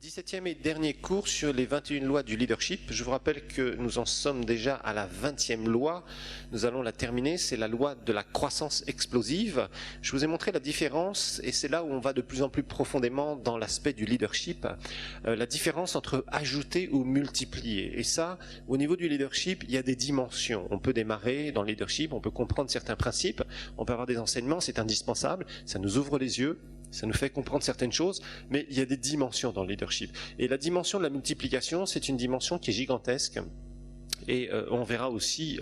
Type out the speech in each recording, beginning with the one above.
17e et dernier cours sur les 21 lois du leadership. Je vous rappelle que nous en sommes déjà à la 20e loi. Nous allons la terminer, c'est la loi de la croissance explosive. Je vous ai montré la différence et c'est là où on va de plus en plus profondément dans l'aspect du leadership. La différence entre ajouter ou multiplier. Et ça, au niveau du leadership, il y a des dimensions. On peut démarrer dans le leadership, on peut comprendre certains principes, on peut avoir des enseignements, c'est indispensable, ça nous ouvre les yeux. Ça nous fait comprendre certaines choses, mais il y a des dimensions dans le leadership. Et la dimension de la multiplication, c'est une dimension qui est gigantesque. Et on verra aussi,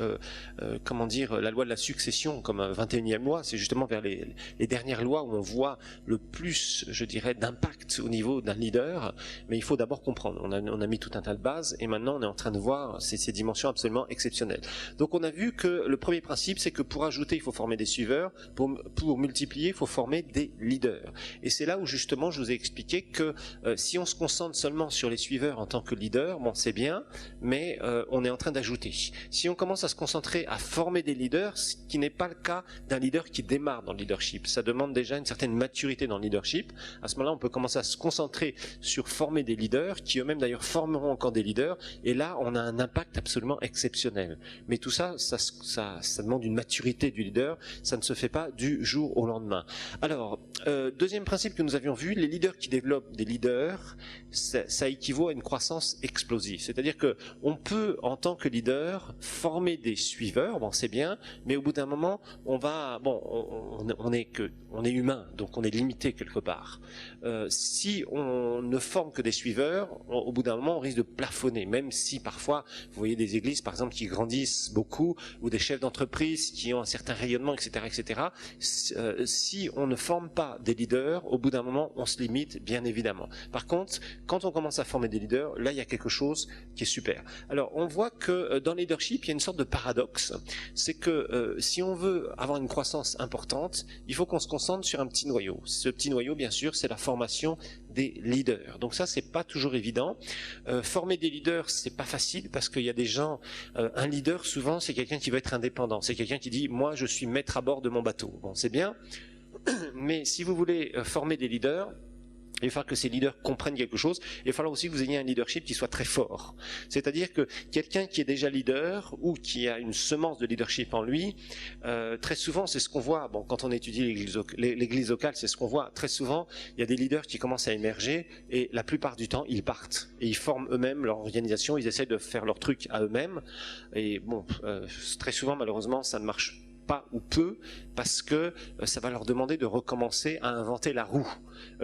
comment dire, la loi de la succession comme 21e loi. C'est justement vers les dernières lois où on voit le plus, je dirais, d'impact au niveau d'un leader. Mais il faut d'abord comprendre. On a mis tout un tas de bases et maintenant on est en train de voir ces dimensions absolument exceptionnelles. Donc on a vu que le premier principe, c'est que pour ajouter, il faut former des suiveurs. Pour multiplier, il faut former des leaders. Et c'est là où justement je vous ai expliqué que si on se concentre seulement sur les suiveurs en tant que leader, bon c'est bien, mais on est en train d'ajouter. Si on commence à se concentrer à former des leaders, ce qui n'est pas le cas d'un leader qui démarre dans le leadership, ça demande déjà une certaine maturité dans le leadership. À ce moment-là, on peut commencer à se concentrer sur former des leaders, qui eux-mêmes d'ailleurs formeront encore des leaders, et là, on a un impact absolument exceptionnel. Mais tout ça, ça demande une maturité du leader, ça ne se fait pas du jour au lendemain. Alors, deuxième principe que nous avions vu, les leaders qui développent des leaders, ça équivaut à une croissance explosive. C'est-à-dire que on peut, en tant que leader, former des suiveurs, bon c'est bien, mais au bout d'un moment, on est humain, donc on est limité quelque part. Si on ne forme que des suiveurs, au bout d'un moment, on risque de plafonner, même si parfois, vous voyez des églises, par exemple, qui grandissent beaucoup, ou des chefs d'entreprise qui ont un certain rayonnement, etc., etc. Si on ne forme pas des leaders, au bout d'un moment, on se limite, bien évidemment. Par contre, quand on commence à former des leaders, là, il y a quelque chose qui est super. Alors, on voit que dans le leadership, il y a une sorte de paradoxe. C'est que si on veut avoir une croissance importante, il faut qu'on se concentre sur un petit noyau. Ce petit noyau, bien sûr, c'est la formation des leaders. Donc ça, c'est pas toujours évident. Former des leaders, c'est pas facile parce qu'il y a des gens... un leader, souvent, c'est quelqu'un qui veut être indépendant. C'est quelqu'un qui dit « moi, je suis maître à bord de mon bateau ». Bon, c'est bien, mais si vous voulez former des leaders... il va falloir que ces leaders comprennent quelque chose. Il va falloir aussi que vous ayez un leadership qui soit très fort. C'est-à-dire que quelqu'un qui est déjà leader ou qui a une semence de leadership en lui, très souvent, c'est ce qu'on voit. Bon, quand on étudie l'église locale, c'est ce qu'on voit. Très souvent, il y a des leaders qui commencent à émerger et la plupart du temps, ils partent. Et ils forment eux-mêmes leur organisation, ils essaient de faire leur truc à eux-mêmes. Et bon, très souvent, malheureusement, ça ne marche pas ou peu, parce que ça va leur demander de recommencer à inventer la roue.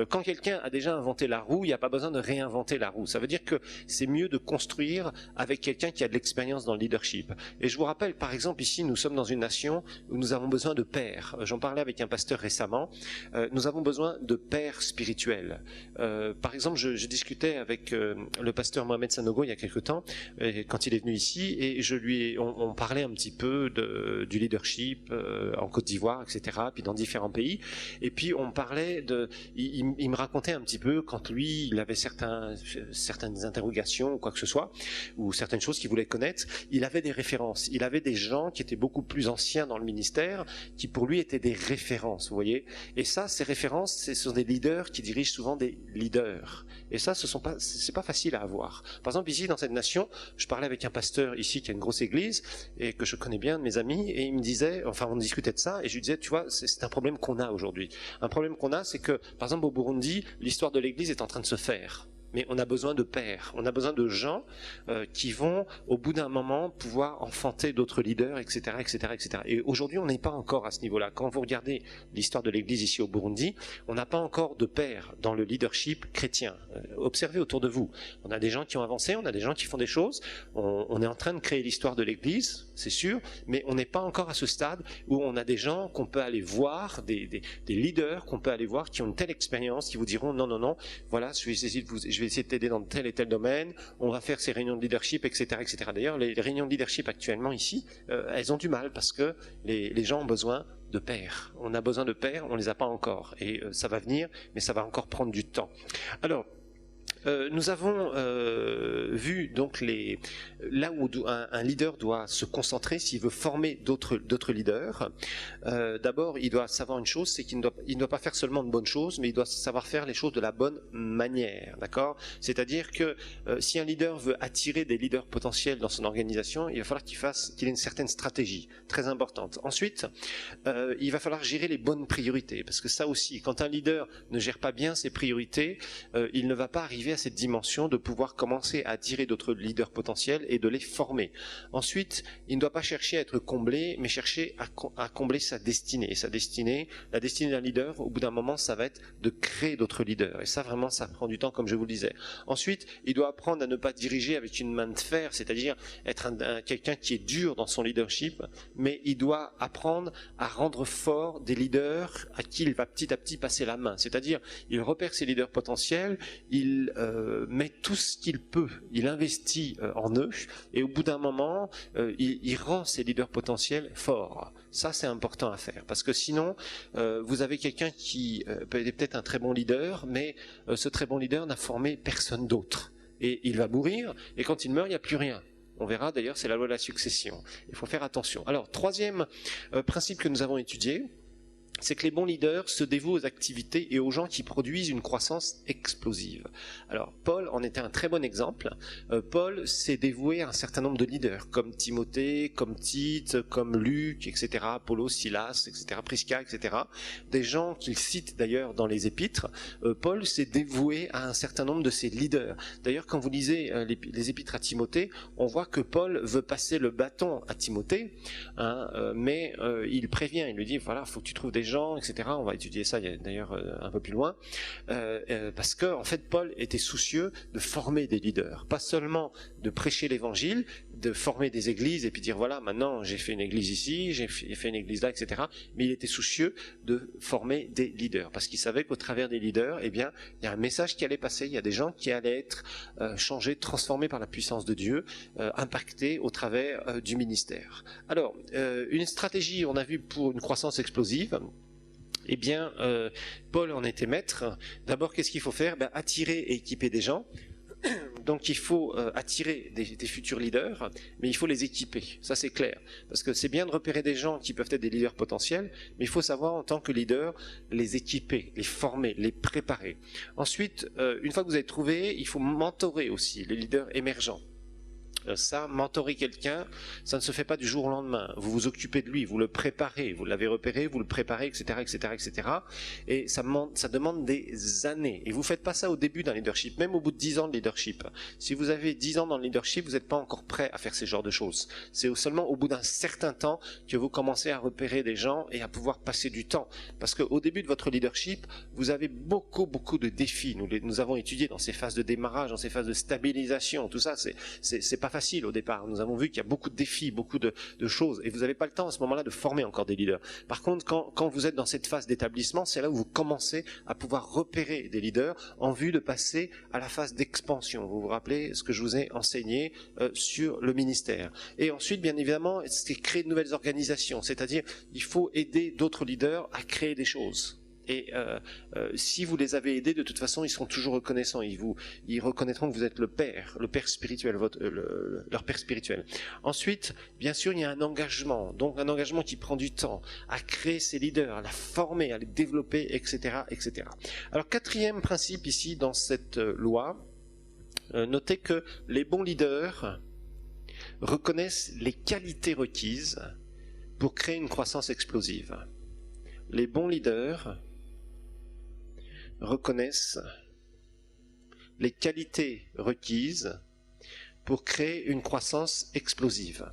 Quand quelqu'un a déjà inventé la roue, il n'y a pas besoin de réinventer la roue. Ça veut dire que c'est mieux de construire avec quelqu'un qui a de l'expérience dans le leadership. Et je vous rappelle, par exemple, ici, nous sommes dans une nation où nous avons besoin de pères. J'en parlais avec un pasteur récemment. Nous avons besoin de pères spirituels. Par exemple, je discutais avec le pasteur Mohamed Sanogo il y a quelque temps, quand il est venu ici, et on parlait un petit peu du leadership en Côte d'Ivoire, etc., puis dans différents pays. Et puis on parlait il me racontait un petit peu quand lui, il avait certaines interrogations ou quoi que ce soit, ou certaines choses qu'il voulait connaître. Il avait des références. Il avait des gens qui étaient beaucoup plus anciens dans le ministère, qui pour lui étaient des références, vous voyez. Et ça, ces références, ce sont des leaders qui dirigent souvent des leaders. Et ça, c'est pas facile à avoir. Par exemple, ici, dans cette nation, je parlais avec un pasteur ici qui a une grosse église et que je connais bien, de mes amis, et il me disait, enfin, on discutait de ça, et je lui disais, tu vois, c'est un problème qu'on a aujourd'hui. Un problème qu'on a, c'est que, par exemple, au Burundi, l'histoire de l'église est en train de se faire. Mais on a besoin de pères, on a besoin de gens qui vont, au bout d'un moment, pouvoir enfanter d'autres leaders, etc., etc., etc. Et aujourd'hui, on n'est pas encore à ce niveau-là. Quand vous regardez l'histoire de l'Église ici au Burundi, on n'a pas encore de pères dans le leadership chrétien. Observez autour de vous. On a des gens qui ont avancé, on a des gens qui font des choses. On est en train de créer l'histoire de l'Église, c'est sûr, mais on n'est pas encore à ce stade où on a des gens qu'on peut aller voir, des leaders qu'on peut aller voir qui ont une telle expérience, qui vous diront non, non, non, voilà, je vais essayer de t'aider dans tel et tel domaine, on va faire ces réunions de leadership, etc., etc. D'ailleurs, les réunions de leadership actuellement ici, elles ont du mal parce que les gens ont besoin de pairs. On a besoin de pairs, on les a pas encore. Et ça va venir, mais ça va encore prendre du temps. Alors, nous avons vu donc là où un leader doit se concentrer s'il veut former d'autres leaders. D'abord, il doit savoir une chose, c'est qu'il ne doit pas faire seulement de bonnes choses, mais il doit savoir faire les choses de la bonne manière, d'accord? C'est-à-dire que si un leader veut attirer des leaders potentiels dans son organisation, il va falloir qu'il ait une certaine stratégie très importante. Ensuite, il va falloir gérer les bonnes priorités, parce que ça aussi, quand un leader ne gère pas bien ses priorités, il ne va pas arriver à cette dimension de pouvoir commencer à attirer d'autres leaders potentiels et de les former. Ensuite, il ne doit pas chercher à être comblé, mais chercher à combler sa destinée. Et sa destinée, la destinée d'un leader, au bout d'un moment, ça va être de créer d'autres leaders. Et ça, vraiment, ça prend du temps, comme je vous le disais. Ensuite, il doit apprendre à ne pas diriger avec une main de fer, c'est-à-dire être quelqu'un qui est dur dans son leadership, mais il doit apprendre à rendre fort des leaders à qui il va petit à petit passer la main. C'est-à-dire, il repère ses leaders potentiels, il met tout ce qu'il peut, il investit en eux, et au bout d'un moment, il rend ses leaders potentiels forts. Ça, c'est important à faire, parce que sinon, vous avez quelqu'un qui est peut-être un très bon leader, mais ce très bon leader n'a formé personne d'autre. Et il va mourir, et quand il meurt, il n'y a plus rien. On verra d'ailleurs, c'est la loi de la succession. Il faut faire attention. Alors, troisième principe que nous avons étudié, c'est que les bons leaders se dévouent aux activités et aux gens qui produisent une croissance explosive. Alors, Paul en était un très bon exemple. Paul s'est dévoué à un certain nombre de leaders, comme Timothée, comme Tite, comme Luc, etc., Apollos, Silas, etc., Prisca, etc. Des gens qu'il cite d'ailleurs dans les épîtres. Paul s'est dévoué à un certain nombre de ces leaders. D'ailleurs, quand vous lisez les épîtres à Timothée, on voit que Paul veut passer le bâton à Timothée, mais il prévient, il lui dit, voilà, il faut que tu trouves des gens, etc. On va étudier ça d'ailleurs un peu plus loin, parce que en fait Paul était soucieux de former des leaders, pas seulement de prêcher l'évangile, de former des églises et puis dire voilà, maintenant j'ai fait une église ici, j'ai fait une église là, etc. Mais il était soucieux de former des leaders, parce qu'il savait qu'au travers des leaders, eh bien, il y a un message qui allait passer, il y a des gens qui allaient être changés, transformés par la puissance de Dieu, impactés au travers du ministère. Alors, une stratégie, on a vu pour une croissance explosive. Eh bien, Paul en était maître. D'abord, qu'est-ce qu'il faut faire? Attirer et équiper des gens. Donc il faut attirer des futurs leaders, mais il faut les équiper, ça c'est clair. Parce que c'est bien de repérer des gens qui peuvent être des leaders potentiels, mais il faut savoir en tant que leader les équiper, les former, les préparer. Ensuite, une fois que vous avez trouvé, il faut mentorer aussi les leaders émergents. Ça, mentorer quelqu'un, ça ne se fait pas du jour au lendemain. Vous vous occupez de lui, vous le préparez, vous l'avez repéré, vous le préparez, etc., etc., etc. Et ça demande des années. Et vous faites pas ça au début d'un leadership, même au bout de 10 ans de leadership. Si vous avez 10 ans dans le leadership, vous n'êtes pas encore prêt à faire ces genres de choses. C'est seulement au bout d'un certain temps que vous commencez à repérer des gens et à pouvoir passer du temps. Parce qu'au début de votre leadership, vous avez beaucoup de défis. Nous avons étudié dans ces phases de démarrage, dans ces phases de stabilisation, tout ça, c'est pas facile au départ. Nous avons vu qu'il y a beaucoup de défis, beaucoup de choses, et vous n'avez pas le temps à ce moment-là de former encore des leaders. Par contre, quand vous êtes dans cette phase d'établissement, c'est là où vous commencez à pouvoir repérer des leaders en vue de passer à la phase d'expansion. Vous vous rappelez ce que je vous ai enseigné sur le ministère. Et ensuite, bien évidemment, c'est créer de nouvelles organisations, c'est-à-dire il faut aider d'autres leaders à créer des choses. Et si vous les avez aidés, de toute façon, ils seront toujours reconnaissants. Ils reconnaîtront que vous êtes le père spirituel, leur père spirituel. Ensuite, bien sûr, il y a un engagement. Donc, un engagement qui prend du temps à créer ces leaders, à la former, à les développer, etc., etc. Alors, quatrième principe ici dans cette loi, notez que les bons leaders reconnaissent les qualités requises pour créer une croissance explosive. Les bons leaders reconnaissent les qualités requises pour créer une croissance explosive.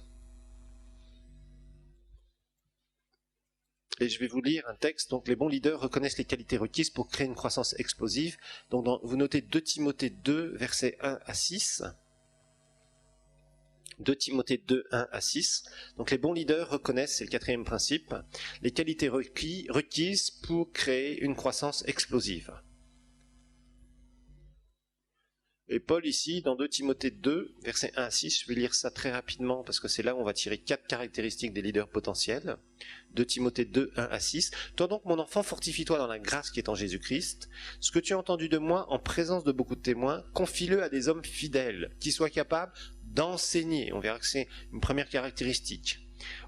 Et je vais vous lire un texte. Donc, les bons leaders reconnaissent les qualités requises pour créer une croissance explosive. Donc, vous notez 2 Timothée 2, versets 1 à 6. 2 Timothée 2, 1 à 6. Donc les bons leaders reconnaissent, c'est le quatrième principe, les qualités requises pour créer une croissance explosive. Et Paul ici, dans 2 Timothée 2, versets 1 à 6, je vais lire ça très rapidement parce que c'est là où on va tirer 4 caractéristiques des leaders potentiels. 2 Timothée 2, 1 à 6. Toi donc, mon enfant, fortifie-toi dans la grâce qui est en Jésus-Christ. Ce que tu as entendu de moi en présence de beaucoup de témoins, confie-le à des hommes fidèles qui soient capables d'enseigner. On verra que c'est une première caractéristique.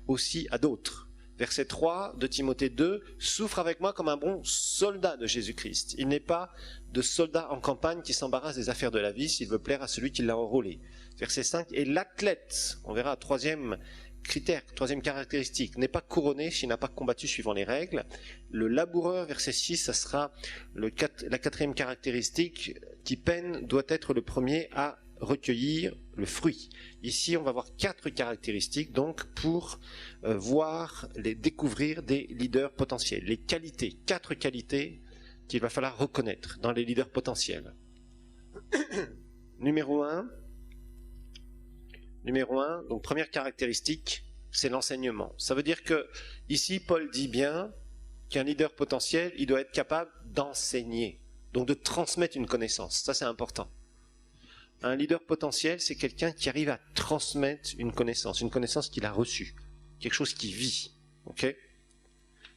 Aussi à d'autres. Verset 3 de Timothée 2, souffre avec moi comme un bon soldat de Jésus-Christ. Il n'est pas de soldat en campagne qui s'embarrasse des affaires de la vie s'il veut plaire à celui qui l'a enrôlé. Verset 5, et l'athlète, on verra, troisième critère, troisième caractéristique, n'est pas couronné s'il n'a pas combattu suivant les règles. Le laboureur, verset 6, ça sera la 4e caractéristique, qui peine doit être le premier à recueillir le fruit. Ici, on va voir 4 caractéristiques donc pour découvrir des leaders potentiels. Les qualités, 4 qualités qu'il va falloir reconnaître dans les leaders potentiels. Numéro 1, donc première caractéristique, c'est l'enseignement. Ça veut dire que ici, Paul dit bien qu'un leader potentiel, il doit être capable d'enseigner, donc de transmettre une connaissance. Ça, c'est important. Un leader potentiel, c'est quelqu'un qui arrive à transmettre une connaissance qu'il a reçue, quelque chose qui vit. Ok ?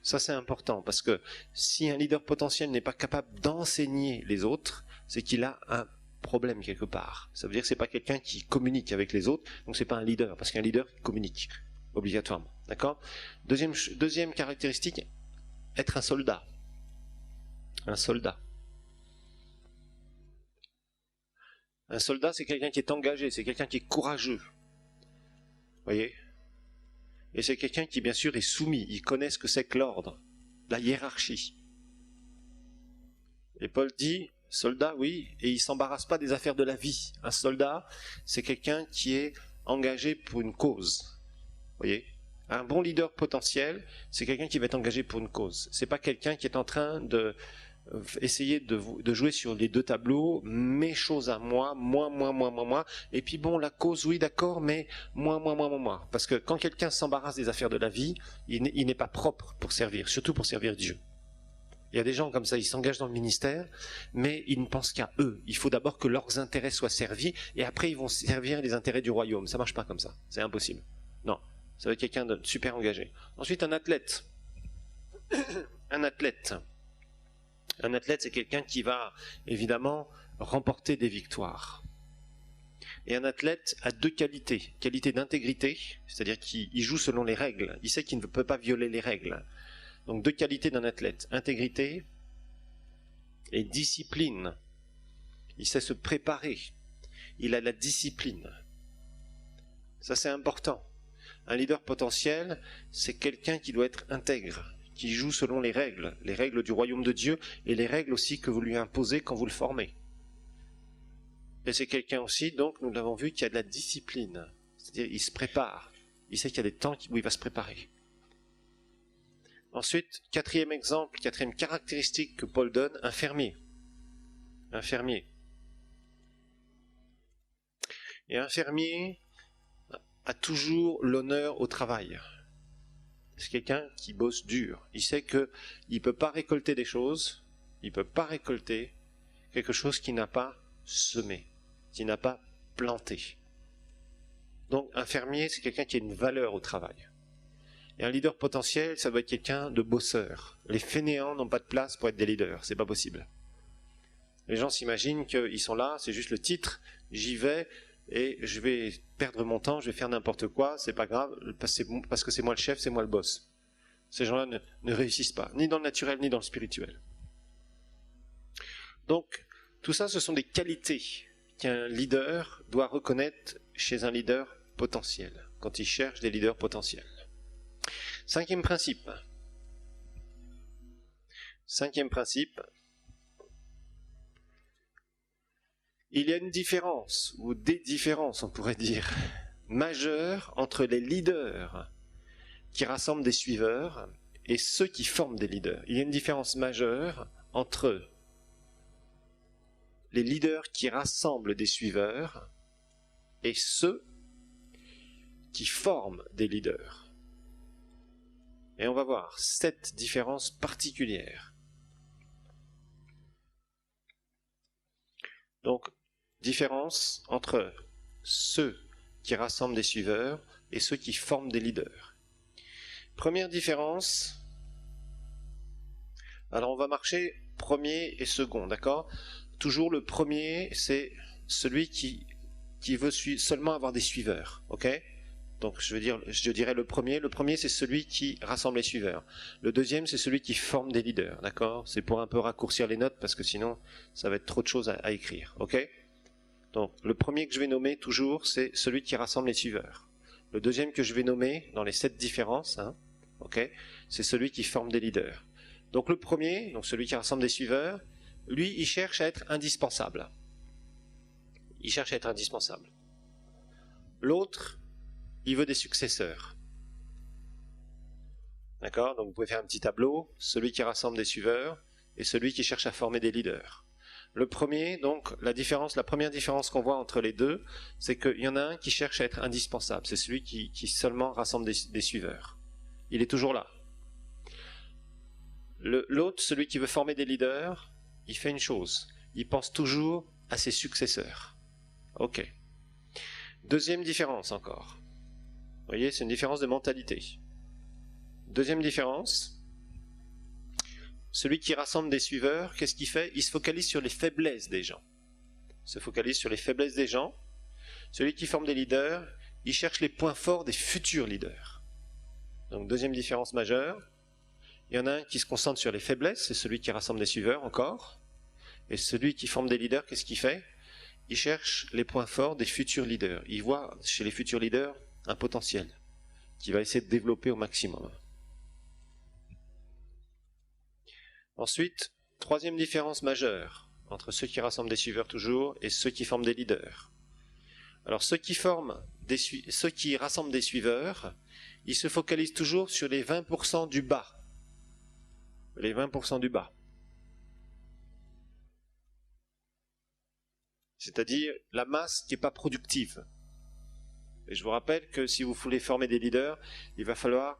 Ça, c'est important, parce que si un leader potentiel n'est pas capable d'enseigner les autres, c'est qu'il a un problème quelque part. Ça veut dire que c'est pas quelqu'un qui communique avec les autres, donc c'est pas un leader, parce qu'un leader communique, obligatoirement. D'accord ? Deuxième caractéristique, être un soldat. Un soldat. Un soldat, c'est quelqu'un qui est engagé, c'est quelqu'un qui est courageux. Vous voyez ? Et c'est quelqu'un qui, bien sûr, est soumis. Il connaît ce que c'est que l'ordre, la hiérarchie. Et Paul dit, soldat, oui, et il ne s'embarrasse pas des affaires de la vie. Un soldat, c'est quelqu'un qui est engagé pour une cause. Vous voyez ? Un bon leader potentiel, c'est quelqu'un qui va être engagé pour une cause. C'est pas quelqu'un qui est en train de essayer de jouer sur les 2 tableaux, mes choses à moi, et puis bon, la cause, oui, d'accord, mais moi. Parce que quand quelqu'un s'embarrasse des affaires de la vie, il n'est pas propre pour servir, surtout pour servir Dieu. Il y a des gens comme ça, ils s'engagent dans le ministère, mais ils ne pensent qu'à eux. Il faut d'abord que leurs intérêts soient servis, et après ils vont servir les intérêts du royaume. Ça marche pas comme ça, c'est impossible. Non, ça va être quelqu'un de super engagé. Ensuite, un athlète. Un athlète. Un athlète, c'est quelqu'un qui va, évidemment, remporter des victoires. Et un athlète a 2 qualités. Qualité d'intégrité, c'est-à-dire qu'il joue selon les règles. Il sait qu'il ne peut pas violer les règles. Donc 2 qualités d'un athlète. Intégrité et discipline. Il sait se préparer. Il a la discipline. Ça, c'est important. Un leader potentiel, c'est quelqu'un qui doit être intègre, qui joue selon les règles du royaume de Dieu, et les règles aussi que vous lui imposez quand vous le formez. Et c'est quelqu'un aussi, donc, nous l'avons vu, qui a de la discipline. C'est-à-dire, il se prépare. Il sait qu'il y a des temps où il va se préparer. Ensuite, 4e exemple, 4e caractéristique que Paul donne, un fermier. Un fermier. Et un fermier a toujours l'honneur au travail. C'est quelqu'un qui bosse dur. Il sait qu'il ne peut pas récolter des choses, il ne peut pas récolter quelque chose qu'il n'a pas semé, qu'il n'a pas planté. Donc un fermier, c'est quelqu'un qui a une valeur au travail. Et un leader potentiel, ça doit être quelqu'un de bosseur. Les fainéants n'ont pas de place pour être des leaders, c'est pas possible. Les gens s'imaginent qu'ils sont là, c'est juste le titre, j'y vais, et je vais perdre mon temps, je vais faire n'importe quoi, c'est pas grave, parce que c'est moi le chef, c'est moi le boss. Ces gens-là ne réussissent pas, ni dans le naturel, ni dans le spirituel. Donc, tout ça, ce sont des qualités qu'un leader doit reconnaître chez un leader potentiel, quand il cherche des leaders potentiels. 5e principe. 5e principe. Il y a une différence, ou des différences, on pourrait dire, majeures entre les leaders qui rassemblent des suiveurs et ceux qui forment des leaders. Il y a une différence majeure entre les leaders qui rassemblent des suiveurs et ceux qui forment des leaders. Et on va voir cette différence particulière. Donc, différence entre ceux qui rassemblent des suiveurs et ceux qui forment des leaders. Première différence, alors on va marcher premier et second, d'accord? Toujours le premier, c'est celui qui veut seulement avoir des suiveurs, ok? Donc je dirais le premier c'est celui qui rassemble les suiveurs. Le deuxième c'est celui qui forme des leaders, d'accord? C'est pour un peu raccourcir les notes parce que sinon ça va être trop de choses à écrire, ok? Donc le premier que je vais nommer toujours c'est celui qui rassemble les suiveurs. Le deuxième que je vais nommer dans les 7 différences, hein, ok, c'est celui qui forme des leaders. Donc le premier, donc celui qui rassemble des suiveurs, lui il cherche à être indispensable. Il cherche à être indispensable. L'autre, il veut des successeurs. D'accord? Donc vous pouvez faire un petit tableau, celui qui rassemble des suiveurs et celui qui cherche à former des leaders. Le premier, donc la première différence qu'on voit entre les deux, c'est qu'il y en a un qui cherche à être indispensable. C'est celui qui seulement rassemble des suiveurs. Il est toujours là. L'autre, celui qui veut former des leaders, il fait une chose. Il pense toujours à ses successeurs. Ok. Deuxième différence encore. Vous voyez, c'est une différence de mentalité. Deuxième différence, celui qui rassemble des suiveurs, qu'est-ce qu'il fait? Il se focalise sur les faiblesses des gens. Il se focalise sur les faiblesses des gens. Celui qui forme des leaders, il cherche les points forts des futurs leaders. Donc deuxième différence majeure. Il y en a un qui se concentre sur les faiblesses, c'est celui qui rassemble des suiveurs encore. Et celui qui forme des leaders, qu'est-ce qu'il fait? Il cherche les points forts des futurs leaders. Il voit chez les futurs leaders un potentiel qu'il va essayer de développer au maximum. Ensuite, troisième différence majeure entre ceux qui rassemblent des suiveurs toujours et ceux qui forment des leaders. Alors ceux qui rassemblent des suiveurs, ils se focalisent toujours sur les 20% du bas. Les 20% du bas. C'est-à-dire la masse qui n'est pas productive. Et je vous rappelle que si vous voulez former des leaders, il va falloir,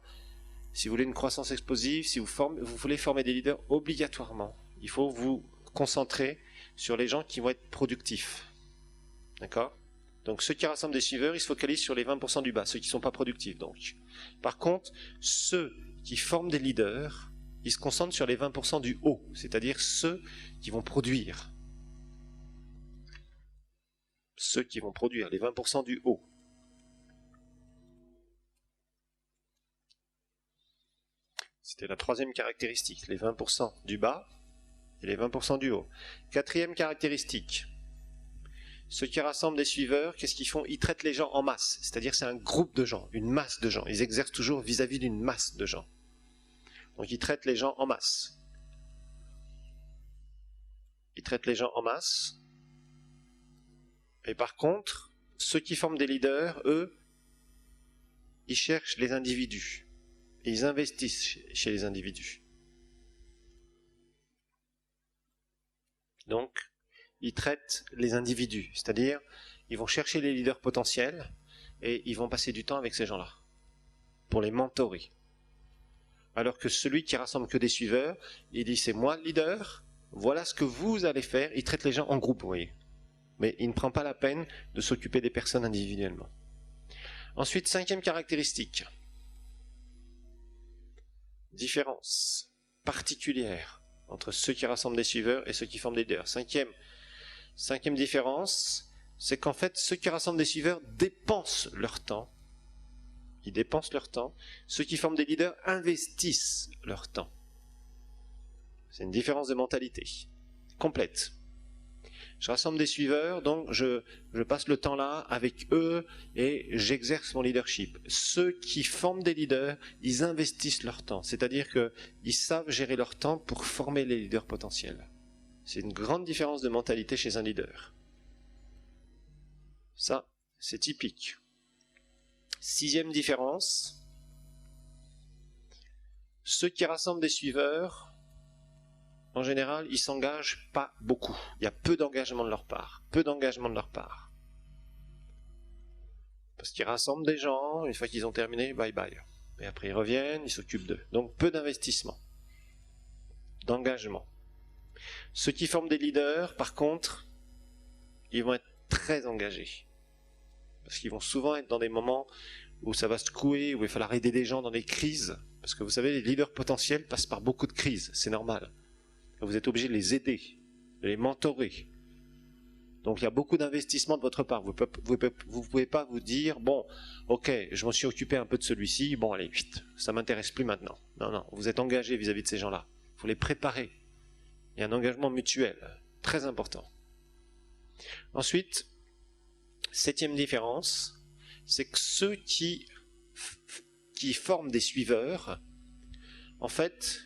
si vous voulez une croissance explosive, si vous voulez former des leaders, obligatoirement, il faut vous concentrer sur les gens qui vont être productifs. D'accord? Donc ceux qui rassemblent des suiveurs, ils se focalisent sur les 20% du bas, ceux qui ne sont pas productifs. Donc. Par contre, ceux qui forment des leaders, ils se concentrent sur les 20% du haut, c'est-à-dire ceux qui vont produire. Ceux qui vont produire, les 20% du haut. C'était la troisième caractéristique, les 20% du bas et les 20% du haut. Quatrième caractéristique, ceux qui rassemblent des suiveurs, qu'est-ce qu'ils font? Ils traitent les gens en masse, c'est-à-dire c'est un groupe de gens, une masse de gens. Ils exercent toujours vis-à-vis d'une masse de gens. Donc ils traitent les gens en masse. Ils traitent les gens en masse. Et par contre, ceux qui forment des leaders, eux, ils cherchent les individus. Et ils investissent chez les individus. Donc, ils traitent les individus. C'est-à-dire, ils vont chercher les leaders potentiels et ils vont passer du temps avec ces gens-là pour les mentorer. Alors que celui qui rassemble que des suiveurs, il dit c'est moi le leader, voilà ce que vous allez faire. Il traite les gens en groupe, vous voyez. Mais il ne prend pas la peine de s'occuper des personnes individuellement. Ensuite, cinquième caractéristique. Différence particulière entre ceux qui rassemblent des suiveurs et ceux qui forment des leaders. Cinquième différence, c'est qu'en fait, ceux qui rassemblent des suiveurs dépensent leur temps. Ils dépensent leur temps. Ceux qui forment des leaders investissent leur temps. C'est une différence de mentalité complète. Je rassemble des suiveurs, donc je passe le temps là avec eux et j'exerce mon leadership. Ceux qui forment des leaders, ils investissent leur temps, c'est-à-dire qu'ils savent gérer leur temps pour former les leaders potentiels. C'est une grande différence de mentalité chez un leader. Ça, c'est typique. Sixième différence, ceux qui rassemblent des suiveurs, en général, ils s'engagent pas beaucoup. Il y a peu d'engagement de leur part. Peu d'engagement de leur part. Parce qu'ils rassemblent des gens, une fois qu'ils ont terminé, bye bye. Et après ils reviennent, ils s'occupent d'eux. Donc peu d'investissement. D'engagement. Ceux qui forment des leaders, par contre, ils vont être très engagés. Parce qu'ils vont souvent être dans des moments où ça va secouer, où il va falloir aider des gens dans des crises. Parce que vous savez, les leaders potentiels passent par beaucoup de crises, c'est normal. Vous êtes obligé de les aider, de les mentorer. Donc il y a beaucoup d'investissement de votre part. Vous ne pouvez pas vous dire, bon, ok, je m'en suis occupé un peu de celui-ci, bon allez, vite, ça ne m'intéresse plus maintenant. Non, non, vous êtes engagé vis-à-vis de ces gens-là. Il faut les préparer. Il y a un engagement mutuel, très important. Ensuite, 7e différence, c'est que ceux qui forment des suiveurs, en fait,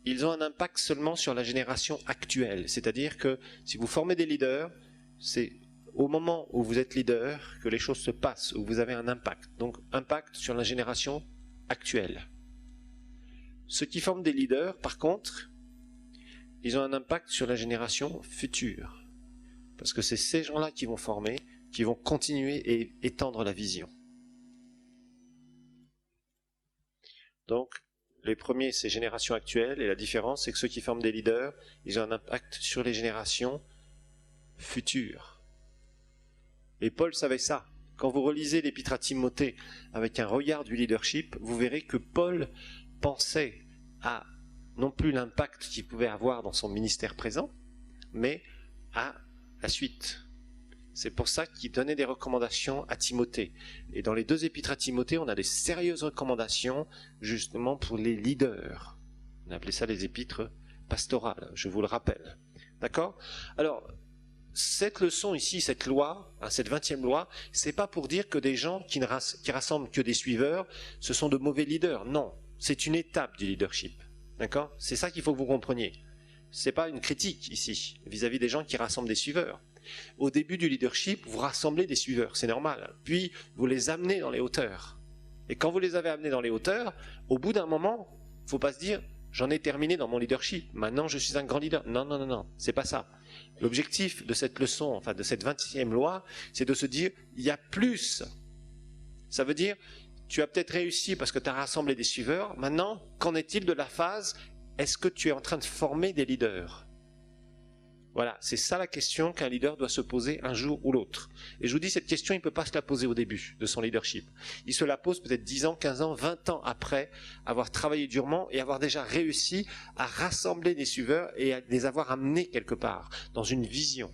ils ont un impact seulement sur la génération actuelle. C'est-à-dire que si vous formez des leaders, c'est au moment où vous êtes leader que les choses se passent, où vous avez un impact. Donc, impact sur la génération actuelle. Ceux qui forment des leaders, par contre, ils ont un impact sur la génération future. Parce que c'est ces gens-là qui vont former, qui vont continuer et étendre la vision. Donc, les premiers, c'est génération actuelle, et la différence, c'est que ceux qui forment des leaders, ils ont un impact sur les générations futures. Et Paul savait ça. Quand vous relisez l'épître à Timothée avec un regard du leadership, vous verrez que Paul pensait à non plus l'impact qu'il pouvait avoir dans son ministère présent, mais à la suite. C'est pour ça qu'il donnait des recommandations à Timothée. Et dans les 2 épîtres à Timothée, on a des sérieuses recommandations justement pour les leaders. On appelait ça les épîtres pastorales, je vous le rappelle. D'accord? Alors, cette leçon ici, cette loi, cette 20e loi, c'est pas pour dire que des gens qui rassemblent que des suiveurs, ce sont de mauvais leaders. Non, c'est une étape du leadership. D'accord? C'est ça qu'il faut que vous compreniez. C'est pas une critique ici, vis-à-vis des gens qui rassemblent des suiveurs. Au début du leadership, vous rassemblez des suiveurs, c'est normal. Puis, vous les amenez dans les hauteurs. Et quand vous les avez amenés dans les hauteurs, au bout d'un moment, il ne faut pas se dire, j'en ai terminé dans mon leadership, maintenant je suis un grand leader. Non, non, non, non, c'est pas ça. L'objectif de cette leçon, enfin de cette 20e loi, c'est de se dire, il y a plus. Ça veut dire, tu as peut-être réussi parce que tu as rassemblé des suiveurs. Maintenant, qu'en est-il de la phase, est-ce que tu es en train de former des leaders ? Voilà, c'est ça la question qu'un leader doit se poser un jour ou l'autre. Et je vous dis, cette question, il ne peut pas se la poser au début de son leadership. Il se la pose peut-être 10 ans, 15 ans, 20 ans après avoir travaillé durement et avoir déjà réussi à rassembler des suiveurs et à les avoir amenés quelque part, dans une vision.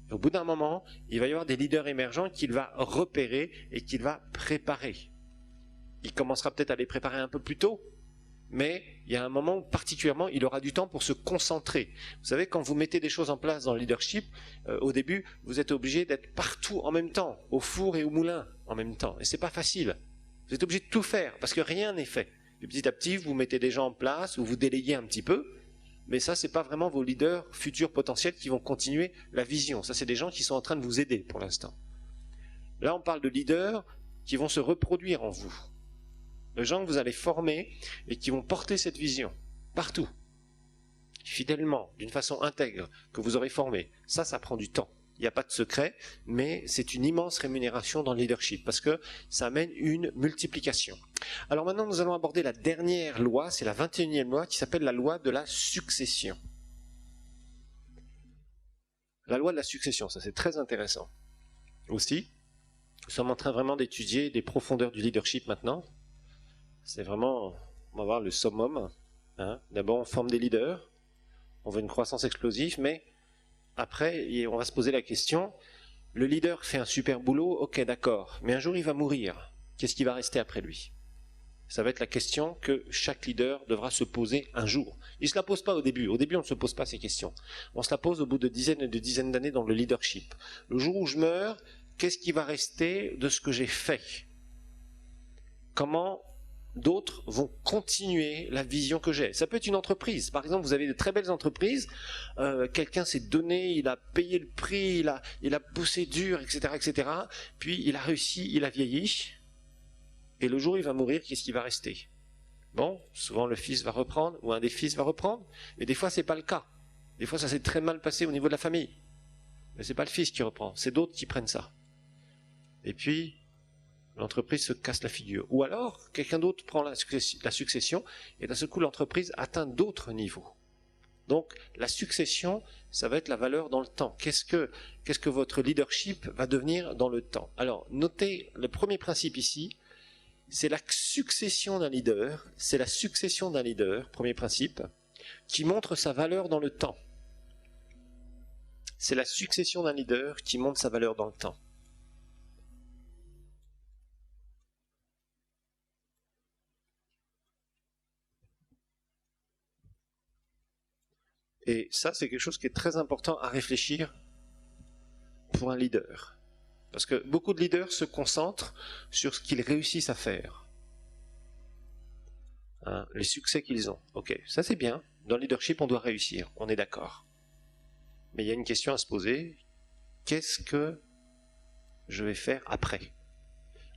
Et au bout d'un moment, il va y avoir des leaders émergents qu'il va repérer et qu'il va préparer. Il commencera peut-être à les préparer un peu plus tôt, mais il y a un moment où particulièrement il aura du temps pour se concentrer. Vous savez, quand vous mettez des choses en place dans le leadership, au début, vous êtes obligé d'être partout en même temps, au four et au moulin en même temps. Et c'est pas facile. Vous êtes obligé de tout faire, parce que rien n'est fait. Et petit à petit, vous mettez des gens en place, ou vous déléguez un petit peu, mais ça, c'est pas vraiment vos leaders futurs potentiels qui vont continuer la vision. Ça, c'est des gens qui sont en train de vous aider pour l'instant. Là, on parle de leaders qui vont se reproduire en vous. De gens que vous allez former et qui vont porter cette vision partout, fidèlement, d'une façon intègre, que vous aurez formé. Ça prend du temps. Il n'y a pas de secret, mais c'est une immense rémunération dans le leadership parce que ça amène une multiplication. Alors maintenant, nous allons aborder la dernière loi, c'est la 21e loi qui s'appelle la loi de la succession. La loi de la succession, ça c'est très intéressant. Aussi, nous sommes en train vraiment d'étudier des profondeurs du leadership maintenant. C'est vraiment, on va voir le summum. Hein. D'abord, on forme des leaders, on veut une croissance explosive, mais après, on va se poser la question, le leader fait un super boulot, ok, d'accord, mais un jour il va mourir. Qu'est-ce qui va rester après lui? Ça va être la question que chaque leader devra se poser un jour. Il ne se la pose pas au début. Au début, on ne se pose pas ces questions. On se la pose au bout de dizaines et de dizaines d'années dans le leadership. Le jour où je meurs, qu'est-ce qui va rester de ce que j'ai fait? Comment d'autres vont continuer la vision que j'ai? Ça peut être une entreprise. Par exemple, vous avez de très belles entreprises. Quelqu'un s'est donné, il a payé le prix, il a bossé dur, etc., etc. Puis il a réussi, il a vieilli. Et le jour où il va mourir, qu'est-ce qui va rester? Bon, souvent le fils va reprendre, ou un des fils va reprendre, mais des fois c'est pas le cas. Des fois ça s'est très mal passé au niveau de la famille. Mais c'est pas le fils qui reprend, c'est d'autres qui prennent ça. Et puis, l'entreprise se casse la figure. Ou alors, quelqu'un d'autre prend la succession, et d'un seul coup l'entreprise atteint d'autres niveaux. Donc la succession, ça va être la valeur dans le temps. Qu'est-ce que votre leadership va devenir dans le temps? Alors notez le premier principe ici, c'est la succession d'un leader, premier principe, qui montre sa valeur dans le temps. C'est la succession d'un leader qui montre sa valeur dans le temps. Et ça, c'est quelque chose qui est très important à réfléchir pour un leader. Parce que beaucoup de leaders se concentrent sur ce qu'ils réussissent à faire. Hein, les succès qu'ils ont. Ok, ça c'est bien. Dans le leadership, on doit réussir, on est d'accord. Mais il y a une question à se poser. Qu'est-ce que je vais faire après?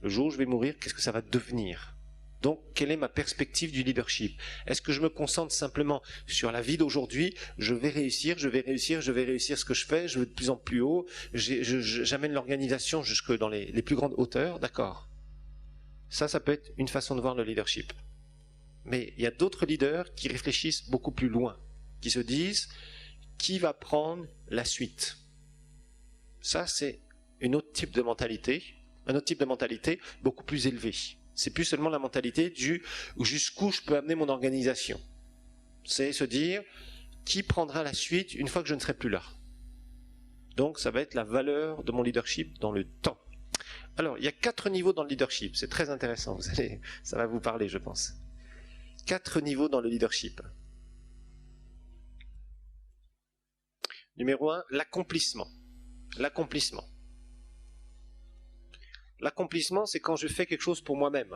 Le jour où je vais mourir, qu'est-ce que ça va devenir? Donc, quelle est ma perspective du leadership? Est-ce que je me concentre simplement sur la vie d'aujourd'hui? Je vais réussir ce que je fais, je vais de plus en plus haut, j'amène l'organisation jusque dans les plus grandes hauteurs, d'accord. Ça peut être une façon de voir le leadership. Mais il y a d'autres leaders qui réfléchissent beaucoup plus loin, qui se disent, qui va prendre la suite? Ça, c'est un autre type de mentalité beaucoup plus élevé. C'est plus seulement la mentalité du jusqu'où je peux amener mon organisation. C'est se dire qui prendra la suite une fois que je ne serai plus là. Donc ça va être la valeur de mon leadership dans le temps. Alors il y a 4 niveaux dans le leadership, c'est très intéressant, ça va vous parler je pense. 4 niveaux dans le leadership. Numéro 1, l'accomplissement. L'accomplissement. L'accomplissement, c'est quand je fais quelque chose pour moi-même.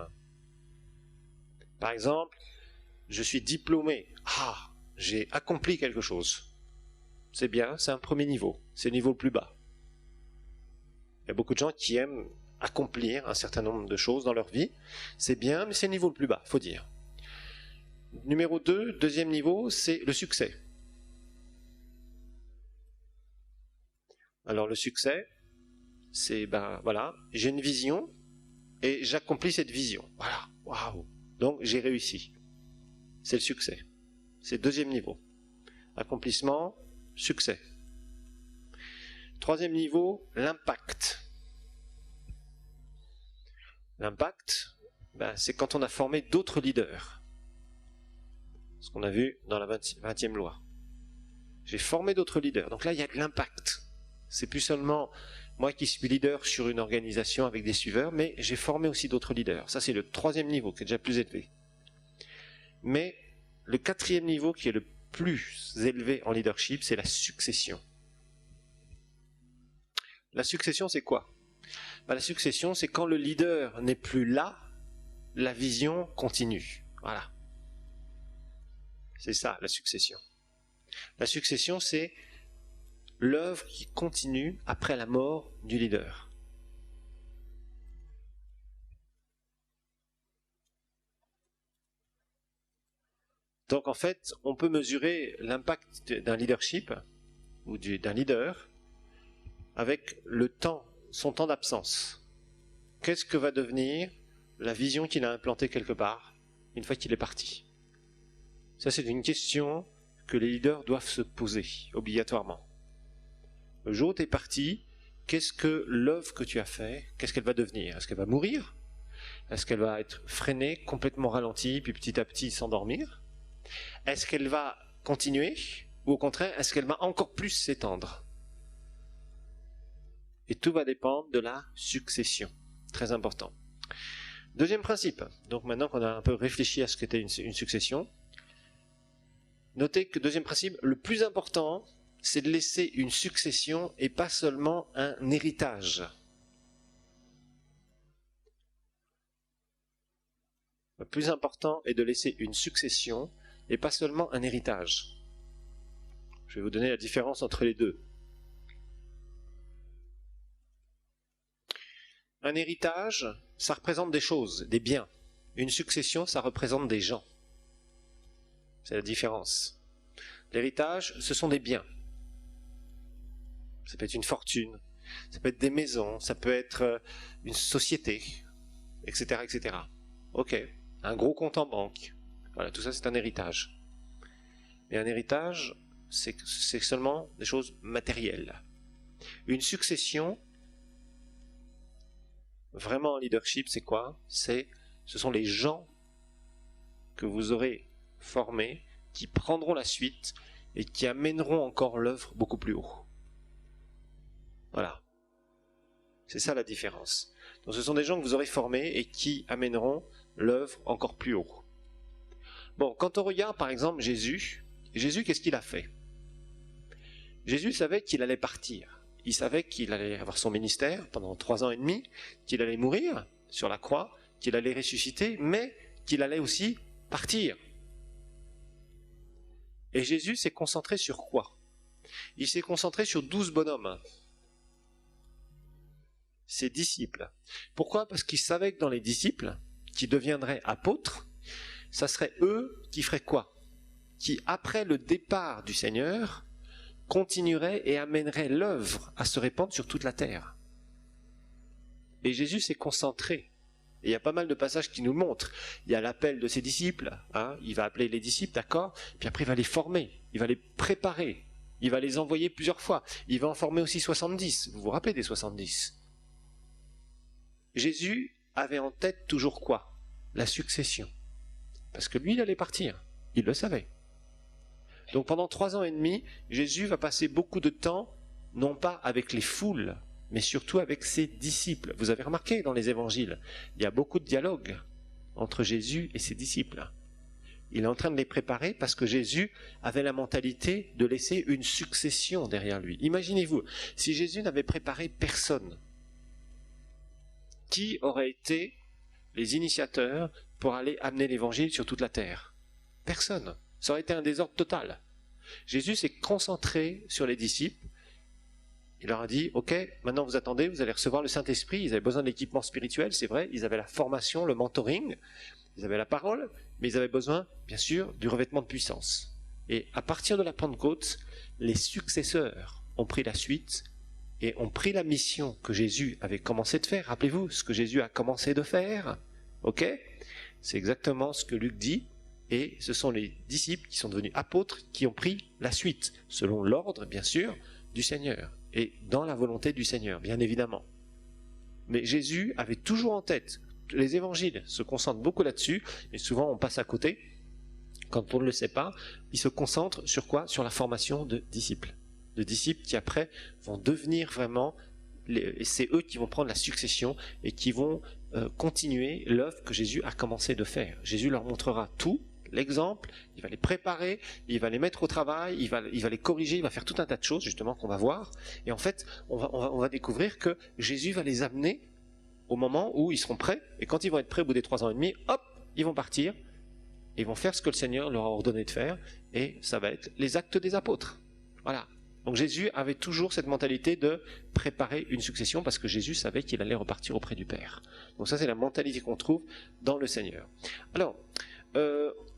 Par exemple, je suis diplômé. Ah, j'ai accompli quelque chose. C'est bien, c'est un premier niveau. C'est le niveau le plus bas. Il y a beaucoup de gens qui aiment accomplir un certain nombre de choses dans leur vie. C'est bien, mais c'est le niveau le plus bas, faut dire. Numéro 2, deuxième niveau, c'est le succès. Alors le succès, c'est, voilà, j'ai une vision et j'accomplis cette vision. Voilà, waouh. Donc j'ai réussi. C'est le succès. C'est le deuxième niveau. Accomplissement, succès. Troisième niveau, l'impact. L'impact, c'est quand on a formé d'autres leaders. Ce qu'on a vu dans la 20e loi. J'ai formé d'autres leaders. Donc là, il y a de l'impact. C'est plus seulement moi qui suis leader sur une organisation avec des suiveurs, mais j'ai formé aussi d'autres leaders. Ça, c'est le troisième niveau, qui est déjà plus élevé. Mais le quatrième niveau, qui est le plus élevé en leadership, c'est la succession. La succession, c'est quoi? La succession, c'est quand le leader n'est plus là, la vision continue. Voilà. C'est ça, la succession. La succession, c'est l'œuvre qui continue après la mort du leader. Donc en fait, on peut mesurer l'impact d'un leadership ou d'un leader avec le temps, son temps d'absence. Qu'est-ce que va devenir la vision qu'il a implantée quelque part une fois qu'il est parti? Ça, c'est une question que les leaders doivent se poser obligatoirement. Le jour où tu es parti, qu'est-ce que l'œuvre que tu as fait, qu'est-ce qu'elle va devenir? Est-ce qu'elle va mourir? Est-ce qu'elle va être freinée, complètement ralentie, puis petit à petit s'endormir? Est-ce qu'elle va continuer? Ou au contraire, est-ce qu'elle va encore plus s'étendre? Et tout va dépendre de la succession. Très important. Deuxième principe. Donc maintenant qu'on a un peu réfléchi à ce qu'était une succession, notez que deuxième principe, le plus important, c'est de laisser une succession et pas seulement un héritage. Le plus important est de laisser une succession et pas seulement un héritage. Je vais vous donner la différence entre les deux. Un héritage, ça représente des choses, des biens. Une succession, ça représente des gens. C'est la différence. L'héritage, ce sont des biens. Ça peut être une fortune, ça peut être des maisons, ça peut être une société, etc., etc. Ok, un gros compte en banque. Voilà, tout ça c'est un héritage. Mais un héritage, c'est seulement des choses matérielles. Une succession, vraiment en leadership, c'est quoi? Ce sont les gens que vous aurez formés qui prendront la suite et qui amèneront encore l'œuvre beaucoup plus haut. Voilà. C'est ça la différence. Donc ce sont des gens que vous aurez formés et qui amèneront l'œuvre encore plus haut. Bon, quand on regarde par exemple Jésus, qu'est-ce qu'il a fait? Jésus savait qu'il allait partir. Il savait qu'il allait avoir son ministère pendant 3 ans et demi, qu'il allait mourir sur la croix, qu'il allait ressusciter, mais qu'il allait aussi partir. Et Jésus s'est concentré sur quoi? Il s'est concentré sur 12 bonhommes. Ses disciples. Pourquoi? Parce qu'il savait que dans les disciples, qui deviendraient apôtres, ça serait eux qui feraient quoi? Qui, après le départ du Seigneur, continueraient et amèneraient l'œuvre à se répandre sur toute la terre. Et Jésus s'est concentré. Et il y a pas mal de passages qui nous le montrent. Il y a l'appel de ses disciples. Il va appeler les disciples, d'accord? Puis après, il va les former. Il va les préparer. Il va les envoyer plusieurs fois. Il va en former aussi 70. Vous vous rappelez des 70? Jésus avait en tête toujours quoi? La succession. Parce que lui, il allait partir. Il le savait. Donc pendant 3 ans et demi, Jésus va passer beaucoup de temps, non pas avec les foules, mais surtout avec ses disciples. Vous avez remarqué dans les évangiles, il y a beaucoup de dialogue entre Jésus et ses disciples. Il est en train de les préparer parce que Jésus avait la mentalité de laisser une succession derrière lui. Imaginez-vous, si Jésus n'avait préparé personne, qui aurait été les initiateurs pour aller amener l'évangile sur toute la terre? Personne. Ça aurait été un désordre total. Jésus s'est concentré sur les disciples. Il leur a dit, ok, maintenant vous attendez, vous allez recevoir le Saint-Esprit. Ils avaient besoin de l'équipement spirituel, c'est vrai. Ils avaient la formation, le mentoring. Ils avaient la parole, mais ils avaient besoin, bien sûr, du revêtement de puissance. Et à partir de la Pentecôte, les successeurs ont pris la suite et ont pris la mission que Jésus avait commencé de faire. Rappelez-vous ce que Jésus a commencé de faire. Ok? C'est exactement ce que Luc dit. Et ce sont les disciples qui sont devenus apôtres qui ont pris la suite, selon l'ordre, bien sûr, du Seigneur. Et dans la volonté du Seigneur, bien évidemment. Mais Jésus avait toujours en tête, les évangiles se concentrent beaucoup là-dessus, et souvent on passe à côté, quand on ne le sait pas, ils se concentrent sur quoi? Sur la formation de disciples. De disciples qui après vont devenir vraiment, c'est eux qui vont prendre la succession et qui vont continuer l'œuvre que Jésus a commencé de faire. Jésus leur montrera tout, l'exemple, il va les préparer, il va les mettre au travail, il va les corriger, il va faire tout un tas de choses justement qu'on va voir. Et en fait, on va découvrir que Jésus va les amener au moment où ils seront prêts. Et quand ils vont être prêts au bout des 3 ans et demi, hop, ils vont partir. Et ils vont faire ce que le Seigneur leur a ordonné de faire. Et ça va être les actes des apôtres. Voilà. Donc Jésus avait toujours cette mentalité de préparer une succession parce que Jésus savait qu'il allait repartir auprès du Père. Donc ça, c'est la mentalité qu'on trouve dans le Seigneur. Alors,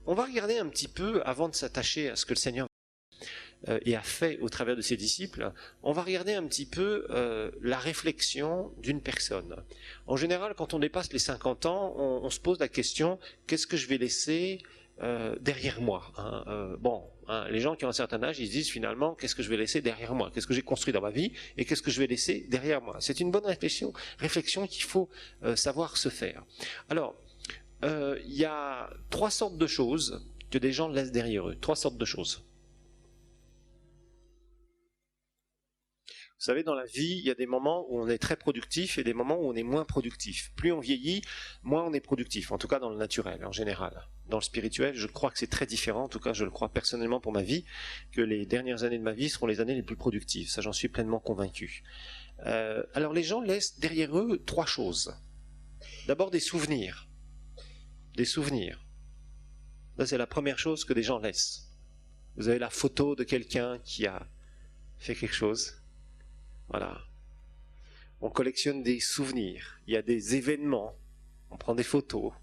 on va regarder un petit peu, avant de s'attacher à ce que le Seigneur et a fait au travers de ses disciples, on va regarder un petit peu la réflexion d'une personne. En général, quand on dépasse les 50 ans, on se pose la question, qu'est-ce que je vais laisser derrière moi, les gens qui ont un certain âge, ils se disent finalement, qu'est-ce que je vais laisser derrière moi? Qu'est-ce que j'ai construit dans ma vie? Et qu'est-ce que je vais laisser derrière moi? C'est une bonne réflexion qu'il faut savoir se faire. Alors, il y a 3 sortes de choses que des gens laissent derrière eux. 3 sortes de choses. Vous savez, dans la vie, il y a des moments où on est très productif et des moments où on est moins productif. Plus on vieillit, moins on est productif, en tout cas dans le naturel, en général. Dans le spirituel, je crois que c'est très différent, en tout cas je le crois personnellement pour ma vie, que les dernières années de ma vie seront les années les plus productives. Ça, j'en suis pleinement convaincu. Alors les gens laissent derrière eux 3 choses. D'abord des souvenirs. Des souvenirs. Ça, c'est la première chose que des gens laissent. Vous avez la photo de quelqu'un qui a fait quelque chose. Voilà. On collectionne des souvenirs. Il y a des événements. On prend des photos,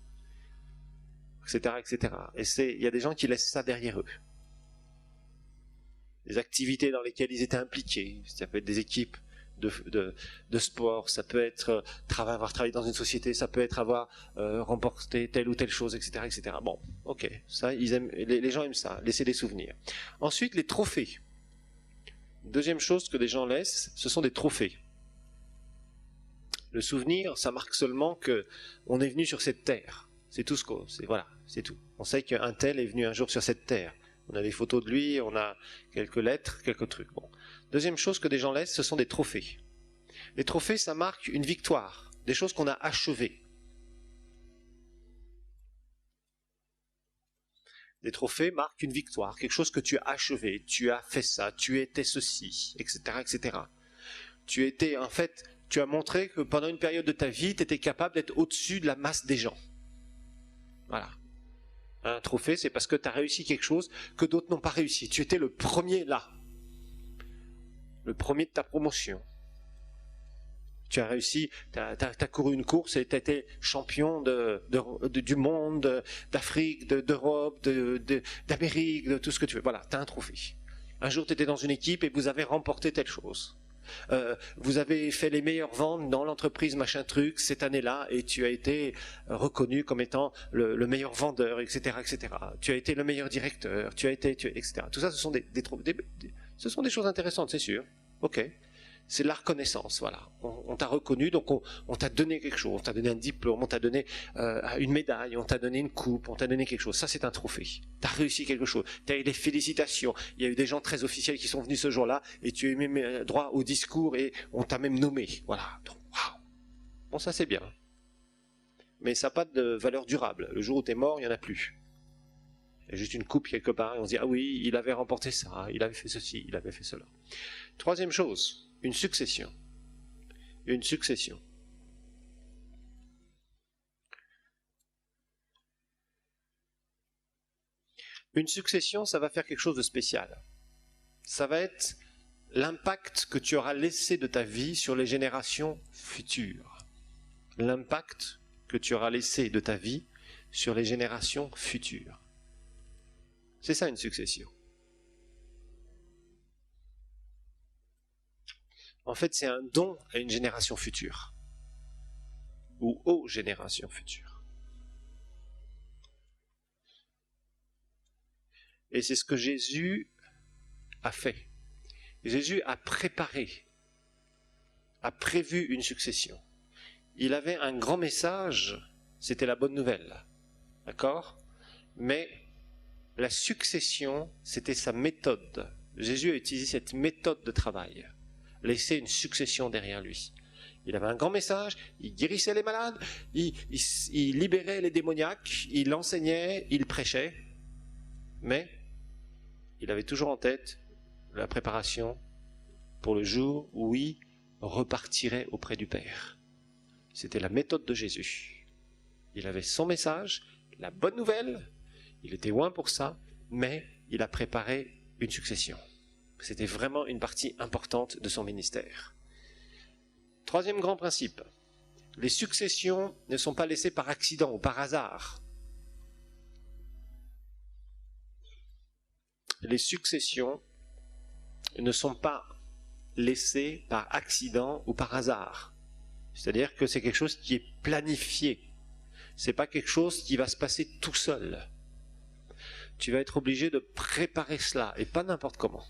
etc., etc. Et il y a des gens qui laissent ça derrière eux. Des activités dans lesquelles ils étaient impliqués. Ça peut être des équipes de sport, ça peut être avoir travaillé dans une société, ça peut être avoir remporté telle ou telle chose, etc., etc. Bon, ok, ça, les gens aiment ça, laisser des souvenirs. Ensuite, les trophées. Deuxième chose que les gens laissent, ce sont des trophées. Le souvenir, ça marque seulement que on est venu sur cette terre. C'est tout ce qu'on, voilà, c'est tout. On sait qu'un tel est venu un jour sur cette terre. On a des photos de lui, on a quelques lettres, quelques trucs. Bon. Deuxième chose que des gens laissent, ce sont des trophées. Les trophées, ça marque une victoire, des choses qu'on a achevées. Les trophées marquent une victoire, quelque chose que tu as achevé, tu as fait ça, tu étais ceci, etc., etc. Tu étais, en fait, tu as montré que pendant une période de ta vie, tu étais capable d'être au-dessus de la masse des gens. Voilà. Un trophée, c'est parce que tu as réussi quelque chose que d'autres n'ont pas réussi. Tu étais le premier là. Le premier de ta promotion. Tu as réussi, tu as couru une course et tu as été champion du monde, d'Afrique, d'Europe, d'Amérique, de tout ce que tu veux. Voilà, tu as un trophée. Un jour, tu étais dans une équipe et vous avez remporté telle chose. Vous avez fait les meilleures ventes dans l'entreprise machin truc cette année-là et tu as été reconnu comme étant le meilleur vendeur, etc., etc. Tu as été le meilleur directeur, etc. Tout ça, ce sont ce sont des choses intéressantes, c'est sûr. Ok. C'est la reconnaissance, voilà. On t'a reconnu, donc on t'a donné quelque chose, on t'a donné un diplôme, on t'a donné une médaille, on t'a donné une coupe, on t'a donné quelque chose. Ça, c'est un trophée. T'as réussi quelque chose. T'as eu des félicitations. Il y a eu des gens très officiels qui sont venus ce jour-là et tu as eu même droit au discours et on t'a même nommé. Voilà. Donc, waouh. Bon, ça, c'est bien. Mais ça n'a pas de valeur durable. Le jour où t'es mort, il n'y en a plus. Il y a juste une coupe quelque part et on se dit, ah oui, il avait remporté ça, il avait fait ceci, il avait fait cela. Troisième chose. Une succession. Une succession. Une succession, ça va faire quelque chose de spécial. Ça va être l'impact que tu auras laissé de ta vie sur les générations futures. L'impact que tu auras laissé de ta vie sur les générations futures. C'est ça une succession. En fait, c'est un don à une génération future. Ou aux générations futures. Et c'est ce que Jésus a fait. Jésus a préparé, a prévu une succession. Il avait un grand message, c'était la bonne nouvelle. D'accord ? Mais la succession, c'était sa méthode. Jésus a utilisé cette méthode de travail. Laisser une succession derrière lui. Il avait un grand message, il guérissait les malades, il libérait les démoniaques, il enseignait, il prêchait. Mais il avait toujours en tête la préparation pour le jour où il repartirait auprès du Père. C'était la méthode de Jésus. Il avait son message, la bonne nouvelle, il était loin pour ça, mais il a préparé une succession. C'était vraiment une partie importante de son ministère. Troisième grand principe, les successions ne sont pas laissées par accident ou par hasard. Les successions ne sont pas laissées par accident ou par hasard. C'est-à-dire que c'est quelque chose qui est planifié. C'est pas quelque chose qui va se passer tout seul. Tu vas être obligé de préparer cela, et pas n'importe comment.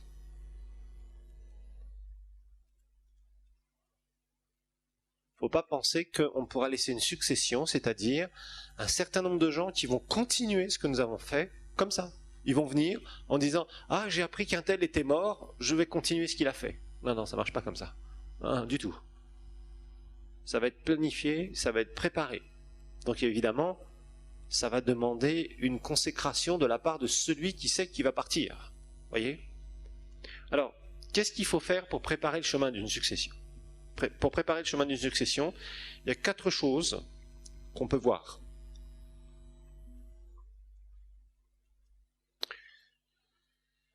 Faut pas penser qu'on pourra laisser une succession, c'est-à-dire un certain nombre de gens qui vont continuer ce que nous avons fait comme ça. Ils vont venir en disant « Ah, j'ai appris qu'un tel était mort, je vais continuer ce qu'il a fait. » Non, non, ça marche pas comme ça. Hein, du tout. Ça va être planifié, ça va être préparé. Donc évidemment, ça va demander une consécration de la part de celui qui sait qu'il va partir. Voyez ? Alors, qu'est-ce qu'il faut faire pour préparer le chemin d'une succession ? Pour préparer le chemin d'une succession, il y a 4 choses qu'on peut voir.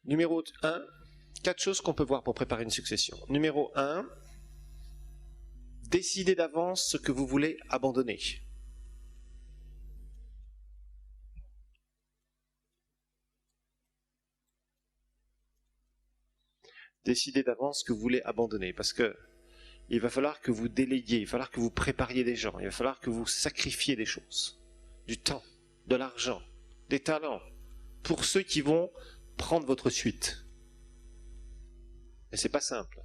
Numéro 1, 4 choses qu'on peut voir pour préparer une succession. Numéro 1, décidez d'avance ce que vous voulez abandonner. Décidez d'avance ce que vous voulez abandonner, parce que il va falloir que vous déléguiez, il va falloir que vous prépariez des gens, il va falloir que vous sacrifiez des choses, du temps, de l'argent, des talents, pour ceux qui vont prendre votre suite. Et c'est pas simple.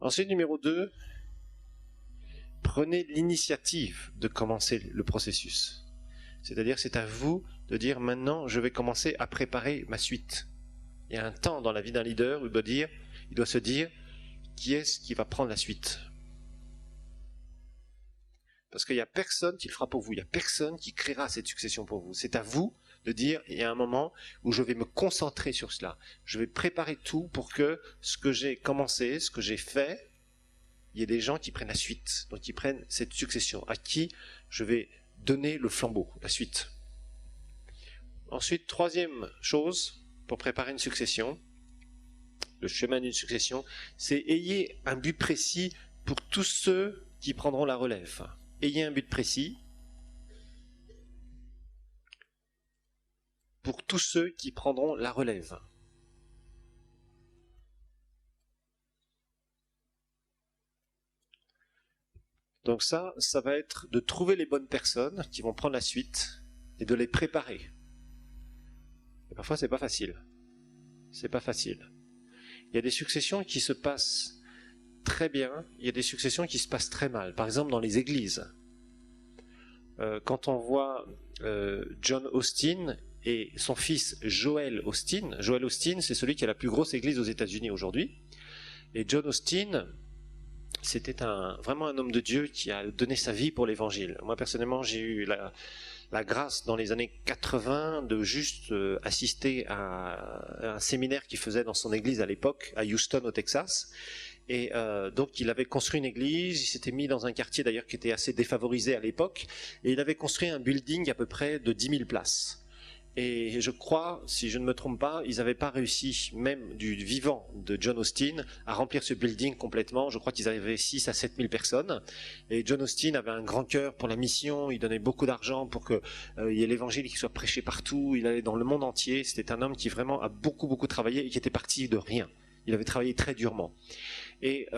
Ensuite, numéro 2, prenez l'initiative de commencer le processus. C'est-à-dire, c'est à vous de dire, maintenant, je vais commencer à préparer ma suite. Il y a un temps dans la vie d'un leader où il doit se dire, qui est-ce qui va prendre la suite? Parce qu'il n'y a personne qui le fera pour vous, il n'y a personne qui créera cette succession pour vous. C'est à vous de dire, il y a un moment où je vais me concentrer sur cela. Je vais préparer tout pour que ce que j'ai commencé, ce que j'ai fait, il y ait des gens qui prennent la suite, donc qui prennent cette succession, à qui je vais donner le flambeau, la suite. Ensuite, troisième chose, pour préparer une succession, le chemin d'une succession, c'est ayez un but précis pour tous ceux qui prendront la relève. Ayez un but précis pour tous ceux qui prendront la relève. Donc ça va être de trouver les bonnes personnes qui vont prendre la suite et de les préparer. Et parfois, c'est pas facile. C'est pas facile. Il y a des successions qui se passent très bien, il y a des successions qui se passent très mal. Par exemple, dans les églises. Quand on voit John Austin et son fils Joel Austin. Joel Austin, c'est celui qui a la plus grosse église aux États-Unis aujourd'hui. Et John Austin, c'était vraiment un homme de Dieu qui a donné sa vie pour l'évangile. Moi, personnellement, j'ai eu la grâce dans les années 80 de juste assister à un séminaire qu'il faisait dans son église à l'époque, à Houston, au Texas. Et donc il avait construit une église, il s'était mis dans un quartier d'ailleurs qui était assez défavorisé à l'époque, et il avait construit un building à peu près de 10 000 places. Et je crois, si je ne me trompe pas, ils n'avaient pas réussi, même du vivant de John Austin, à remplir ce building complètement. Je crois qu'ils avaient 6 à 7 000 personnes. Et John Austin avait un grand cœur pour la mission, il donnait beaucoup d'argent pour qu'il y ait l'évangile qui soit prêché partout, il allait dans le monde entier. C'était un homme qui vraiment a beaucoup travaillé et qui était parti de rien. Il avait travaillé très durement. Et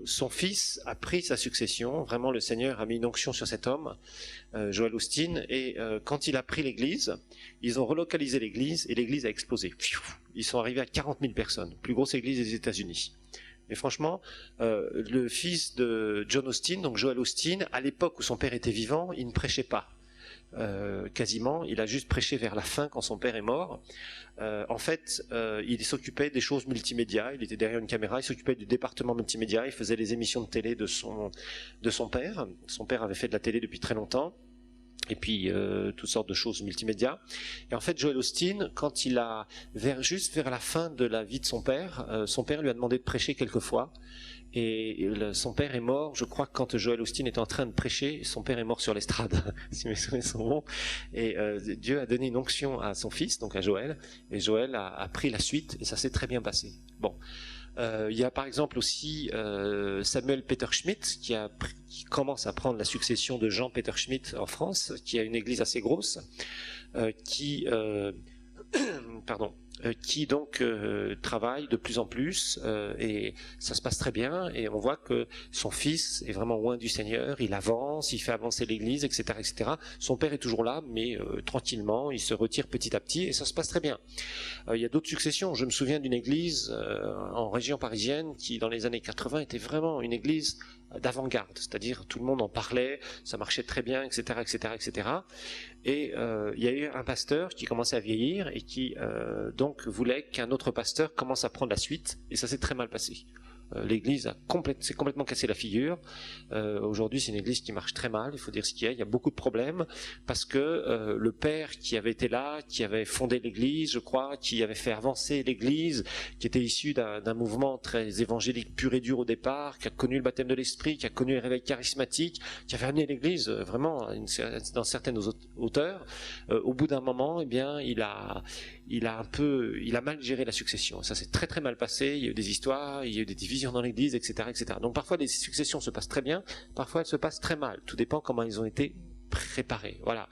son fils a pris sa succession. Vraiment, le Seigneur a mis une onction sur cet homme, Joel Austin. Et quand il a pris l'église, ils ont relocalisé l'église et l'église a explosé. Ils sont arrivés à 40 000 personnes, plus grosse église des États-Unis. Et franchement, le fils de John Austin, donc Joel Austin, à l'époque où son père était vivant, il ne prêchait pas. Quasiment, il a juste prêché vers la fin quand son père est mort. En fait, il s'occupait des choses multimédia, il était derrière une caméra, il s'occupait du département multimédia, il faisait les émissions de télé de son père. Son père avait fait de la télé depuis très longtemps, et puis toutes sortes de choses multimédia. Et en fait, Joel Austin, quand il a, juste vers la fin de la vie de son père lui a demandé de prêcher quelques fois. Et son père est mort, je crois que quand Joel Austin était en train de prêcher, son père est mort sur l'estrade, si mes souvenirs sont bons. Et Dieu a donné une onction à son fils, donc à Joel, et Joel a pris la suite, et ça s'est très bien passé. Bon. Il y a par exemple aussi Samuel Peter Schmidt qui commence à prendre la succession de Jean Peter Schmidt en France, qui a une église assez grosse, qui donc travaille de plus en plus et ça se passe très bien, et on voit que son fils est vraiment loin du Seigneur, il avance, il fait avancer l'église, etc., etc. Son père est toujours là, mais tranquillement, il se retire petit à petit et ça se passe très bien. Il y a d'autres successions. Je me souviens d'une église en région parisienne qui, dans les années 80, était vraiment une église d'avant-garde, c'est-à-dire tout le monde en parlait, ça marchait très bien, etc., etc., etc. Et il y a eu un pasteur qui commençait à vieillir et qui donc voulait qu'un autre pasteur commence à prendre la suite, et ça s'est très mal passé. L'église s'est complètement cassé la figure. Aujourd'hui, c'est une église qui marche très mal, il faut dire ce qu'il y a. Il y a beaucoup de problèmes parce que le père qui avait été là, qui avait fondé l'église, je crois, qui avait fait avancer l'église, qui était issu d'un mouvement très évangélique pur et dur au départ, qui a connu le baptême de l'esprit, qui a connu les réveils charismatiques, qui avait amené l'église vraiment dans certaines hauteurs. Au bout d'un moment, eh bien, il a mal géré la succession. Ça s'est très mal passé. Il y a eu des histoires, il y a eu des divisions dans l'église, etc., etc. Donc parfois les successions se passent très bien, parfois elles se passent très mal. Tout dépend comment ils ont été préparés. Voilà.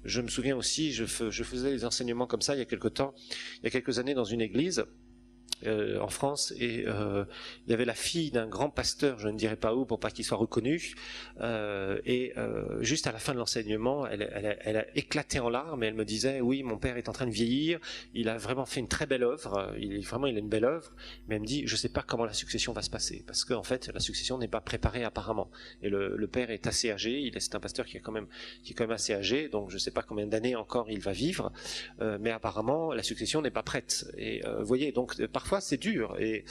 Je me souviens aussi, je faisais des enseignements comme ça il y a quelques années dans une église. en France, et il y avait la fille d'un grand pasteur, je ne dirais pas où pour pas qu'il soit reconnu, juste à la fin de l'enseignement, elle a éclaté en larmes et elle me disait: oui, mon père est en train de vieillir, il a vraiment fait une très belle œuvre, il a une belle œuvre, mais elle me dit: je sais pas comment la succession va se passer, parce qu'en fait la succession n'est pas préparée apparemment, et le père est assez âgé, c'est un pasteur qui est quand même assez âgé, donc je sais pas combien d'années encore il va vivre, mais apparemment la succession n'est pas prête. Et vous voyez, donc parfois c'est dur, et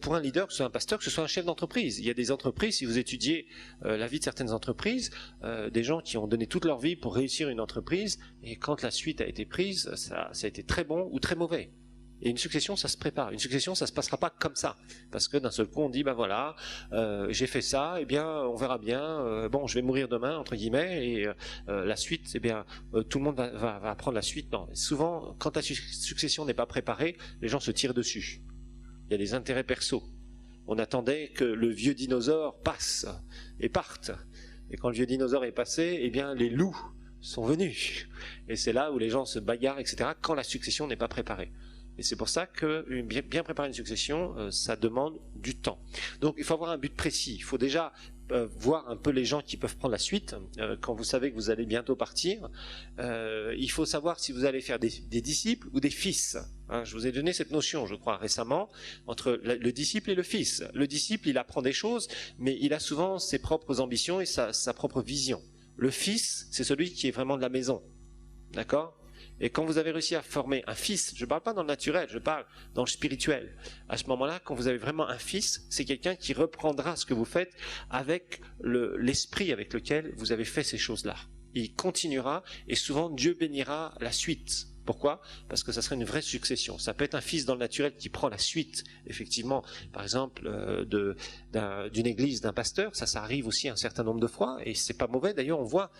pour un leader, que ce soit un pasteur, que ce soit un chef d'entreprise, il y a des entreprises, si vous étudiez la vie de certaines entreprises, des gens qui ont donné toute leur vie pour réussir une entreprise, et quand la suite a été prise, ça a été très bon ou très mauvais. Et une succession, ça se prépare. Une succession, ça se passera pas comme ça, parce que d'un seul coup, on dit: ben voilà, j'ai fait ça, et bien, on verra bien. Bon, je vais mourir demain, entre guillemets, et la suite, eh bien, tout le monde va prendre la suite. Non, souvent, quand la succession n'est pas préparée, les gens se tirent dessus. Il y a des intérêts perso. On attendait que le vieux dinosaure passe et parte, et quand le vieux dinosaure est passé, eh bien, les loups sont venus. Et c'est là où les gens se bagarrent, etc. Quand la succession n'est pas préparée. Et c'est pour ça que bien préparer une succession, ça demande du temps. Donc il faut avoir un but précis. Il faut déjà voir un peu les gens qui peuvent prendre la suite. Quand vous savez que vous allez bientôt partir, il faut savoir si vous allez faire des disciples ou des fils. Hein, je vous ai donné cette notion, je crois, récemment, entre le disciple et le fils. Le disciple, il apprend des choses, mais il a souvent ses propres ambitions et sa propre vision. Le fils, c'est celui qui est vraiment de la maison. D'accord ? Et quand vous avez réussi à former un fils, je ne parle pas dans le naturel, je parle dans le spirituel. À ce moment-là, quand vous avez vraiment un fils, c'est quelqu'un qui reprendra ce que vous faites avec l'esprit avec lequel vous avez fait ces choses-là. Il continuera, et souvent Dieu bénira la suite. Pourquoi ? Parce que ça serait une vraie succession. Ça peut être un fils dans le naturel qui prend la suite, effectivement, par exemple, d'une église, d'un pasteur. Ça arrive aussi un certain nombre de fois, et c'est pas mauvais. D'ailleurs, on voit,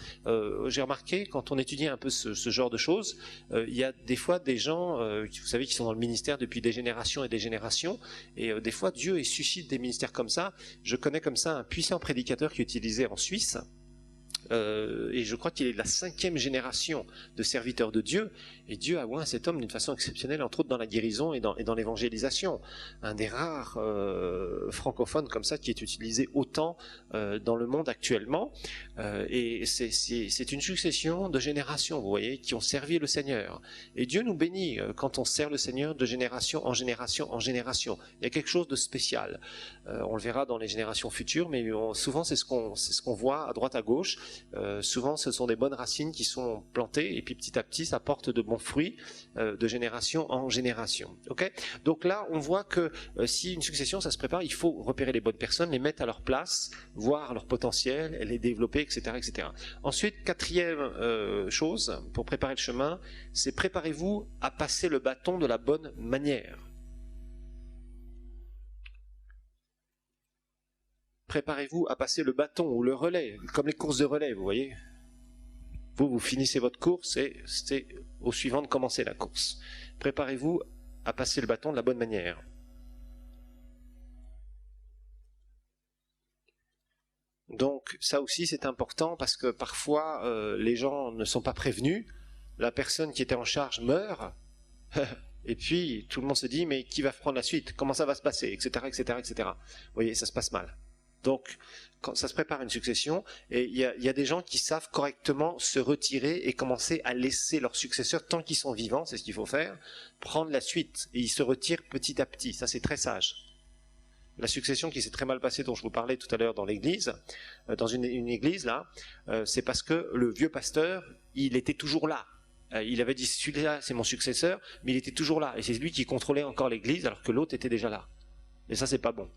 j'ai remarqué, quand on étudie un peu ce genre de choses, il y a des fois des gens, vous savez, qui sont dans le ministère depuis des générations et des générations, et des fois Dieu suscite des ministères comme ça. Je connais comme ça un puissant prédicateur qui est utilisé en Suisse, et je crois qu'il est de la 5e génération de serviteurs de Dieu, et Dieu a oint cet homme d'une façon exceptionnelle, entre autres dans la guérison et dans l'évangélisation. Un des rares francophones comme ça qui est utilisé autant dans le monde actuellement, et c'est une succession de générations, vous voyez, qui ont servi le Seigneur. Et Dieu nous bénit quand on sert le Seigneur de génération en génération en génération. Il y a quelque chose de spécial. On le verra dans les générations futures, mais souvent c'est ce qu'on voit à droite à gauche. Souvent ce sont des bonnes racines qui sont plantées, et puis petit à petit ça porte de bons fruits de génération en génération. Okay ? Donc là on voit que si une succession ça se prépare, il faut repérer les bonnes personnes, les mettre à leur place, voir leur potentiel, les développer, etc., etc. Ensuite, 4e chose pour préparer le chemin, c'est: préparez-vous à passer le bâton de la bonne manière. Préparez-vous à passer le bâton ou le relais, comme les courses de relais, vous voyez. Vous finissez votre course et c'est au suivant de commencer la course. Préparez-vous à passer le bâton de la bonne manière. Donc ça aussi c'est important, parce que parfois les gens ne sont pas prévenus, la personne qui était en charge meurt, et puis tout le monde se dit: mais qui va prendre la suite ? Comment ça va se passer ? Etc., etc., etc. Vous voyez, ça se passe mal. Donc, quand ça se prépare une succession, et il y a des gens qui savent correctement se retirer et commencer à laisser leurs successeurs, tant qu'ils sont vivants, c'est ce qu'il faut faire, prendre la suite. Et ils se retirent petit à petit. Ça, c'est très sage. La succession qui s'est très mal passée, dont je vous parlais tout à l'heure dans l'église, dans une église là, c'est parce que le vieux pasteur, il était toujours là. Il avait dit: celui-là, c'est mon successeur, mais il était toujours là. Et c'est lui qui contrôlait encore l'église, alors que l'autre était déjà là. Et ça, c'est pas bon.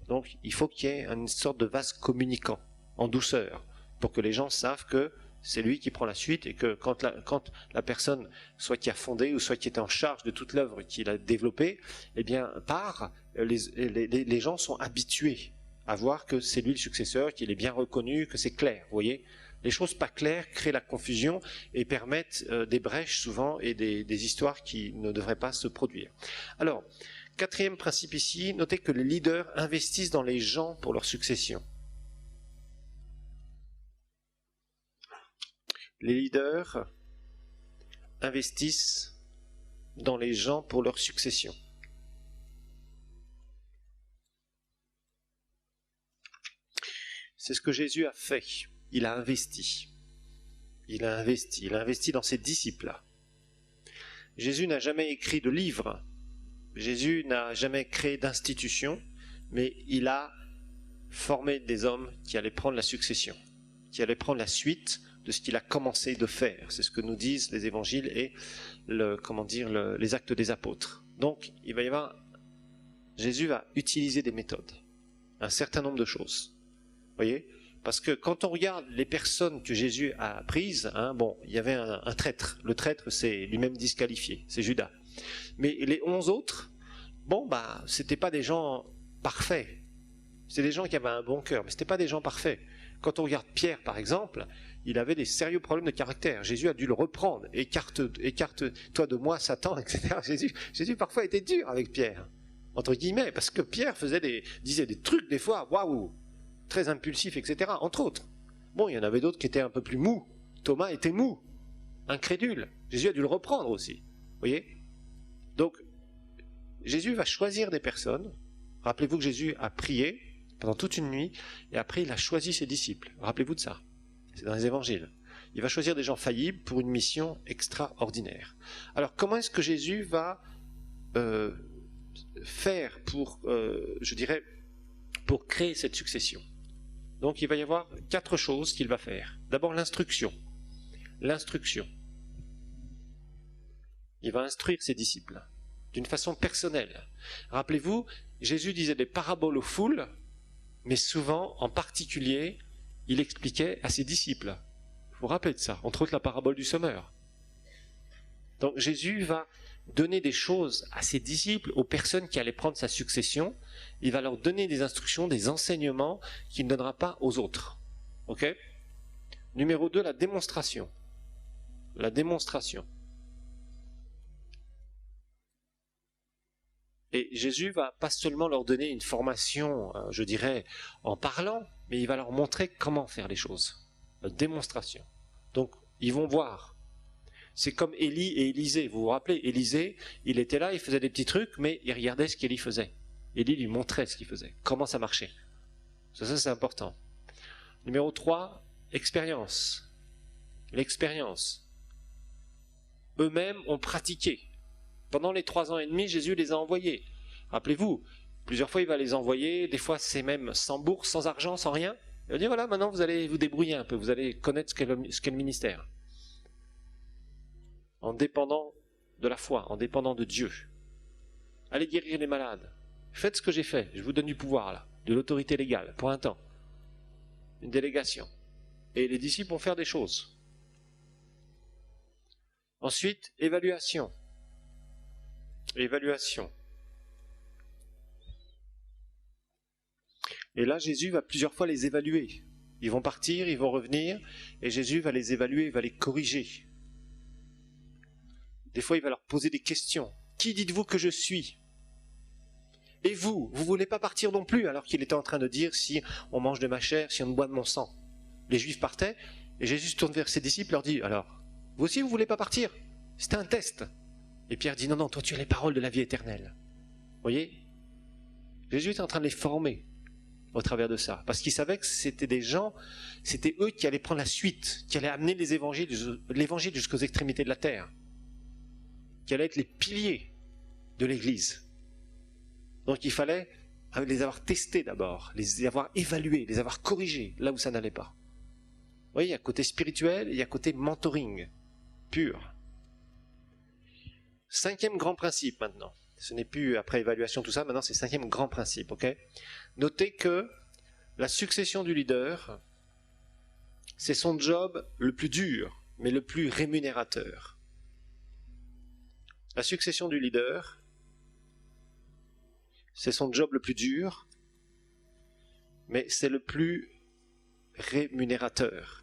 Donc il faut qu'il y ait une sorte de vase communicant, en douceur, pour que les gens savent que c'est lui qui prend la suite, et que quand la personne, soit qui a fondé, ou soit qui était en charge de toute l'œuvre qu'il a développée, eh bien part, les gens sont habitués à voir que c'est lui le successeur, qu'il est bien reconnu, que c'est clair, vous voyez. Les choses pas claires créent la confusion et permettent des brèches souvent, et des histoires qui ne devraient pas se produire. Alors, 4e principe ici, notez que les leaders investissent dans les gens pour leur succession. Les leaders investissent dans les gens pour leur succession. C'est ce que Jésus a fait. Il a investi. Il a investi dans ses disciples. Jésus n'a jamais écrit de livre. Jésus n'a jamais créé d'institution, mais il a formé des hommes qui allaient prendre la succession, qui allaient prendre la suite de ce qu'il a commencé de faire. C'est ce que nous disent les évangiles et les actes des apôtres. Donc, il va y avoir, Jésus va utiliser des méthodes, un certain nombre de choses. Vous voyez ? Parce que quand on regarde les personnes que Jésus a prises, il y avait un traître. Le traître, c'est lui-même disqualifié, c'est Judas. Mais les 11 autres, c'était pas des gens parfaits. C'était des gens qui avaient un bon cœur, mais c'était pas des gens parfaits. Quand on regarde Pierre, par exemple, il avait des sérieux problèmes de caractère. Jésus a dû le reprendre. Écarte-toi de moi, Satan, etc. Jésus parfois était dur avec Pierre, entre guillemets, parce que Pierre disait des trucs des fois, waouh, très impulsifs, etc. Entre autres. Bon, il y en avait d'autres qui étaient un peu plus mous. Thomas était mou, incrédule. Jésus a dû le reprendre aussi. Vous voyez ? Donc, Jésus va choisir des personnes. Rappelez-vous que Jésus a prié pendant toute une nuit, et après il a choisi ses disciples. Rappelez-vous de ça. C'est dans les évangiles. Il va choisir des gens faillibles pour une mission extraordinaire. Alors, comment est-ce que Jésus va faire pour créer cette succession ? Donc, il va y avoir 4 choses qu'il va faire. D'abord, l'instruction. L'instruction. Il va instruire ses disciples d'une façon personnelle. Rappelez-vous, Jésus disait des paraboles aux foules, mais souvent, en particulier, il expliquait à ses disciples. Vous vous rappelez de ça, entre autres la parabole du semeur. Donc Jésus va donner des choses à ses disciples, aux personnes qui allaient prendre sa succession. Il va leur donner des instructions, des enseignements qu'il ne donnera pas aux autres. Ok ? Numéro 2, la démonstration. La démonstration. Et Jésus va pas seulement leur donner une formation, en parlant, mais il va leur montrer comment faire les choses. La démonstration. Donc, ils vont voir. C'est comme Élie et Élisée. Vous vous rappelez, Élisée, il était là, il faisait des petits trucs, mais il regardait ce qu'Élie faisait. Élie lui montrait ce qu'il faisait, comment ça marchait. Ça c'est important. Numéro 3, expérience. L'expérience. Eux-mêmes ont pratiqué. Pendant les 3 ans et demi, Jésus les a envoyés. Rappelez-vous, plusieurs fois il va les envoyer, des fois c'est même sans bourse, sans argent, sans rien. Il va dire voilà, maintenant vous allez vous débrouiller un peu, vous allez connaître ce qu'est le ministère. En dépendant de la foi, en dépendant de Dieu. Allez guérir les malades. Faites ce que j'ai fait, je vous donne du pouvoir là, de l'autorité légale, pour un temps. Une délégation. Et les disciples vont faire des choses. Ensuite, évaluation. Évaluation. Et là, Jésus va plusieurs fois les évaluer. Ils vont partir, ils vont revenir, et Jésus va les évaluer, il va les corriger. Des fois, il va leur poser des questions. Qui dites-vous que je suis ? Et vous voulez pas partir non plus, alors qu'il était en train de dire si on mange de ma chair, si on boit de mon sang. Les Juifs partaient, et Jésus se tourne vers ses disciples et leur dit, alors, vous aussi vous voulez pas partir ? C'était un test. Et Pierre dit, non, toi tu as les paroles de la vie éternelle. Vous voyez ? Jésus est en train de les former au travers de ça, parce qu'il savait que c'était des gens, c'était eux qui allaient prendre la suite, qui allaient amener l'évangile jusqu'aux extrémités de la terre, qui allaient être les piliers de l'Église. Donc il fallait les avoir testés d'abord, les avoir évalués, les avoir corrigés là où ça n'allait pas. Vous voyez, il y a côté spirituel, il y a côté mentoring pur. 5e grand principe maintenant. Ce n'est plus après évaluation tout ça, maintenant c'est 5e grand principe, ok ? Notez que la succession du leader, c'est son job le plus dur, mais le plus rémunérateur. La succession du leader, c'est son job le plus dur, mais c'est le plus rémunérateur.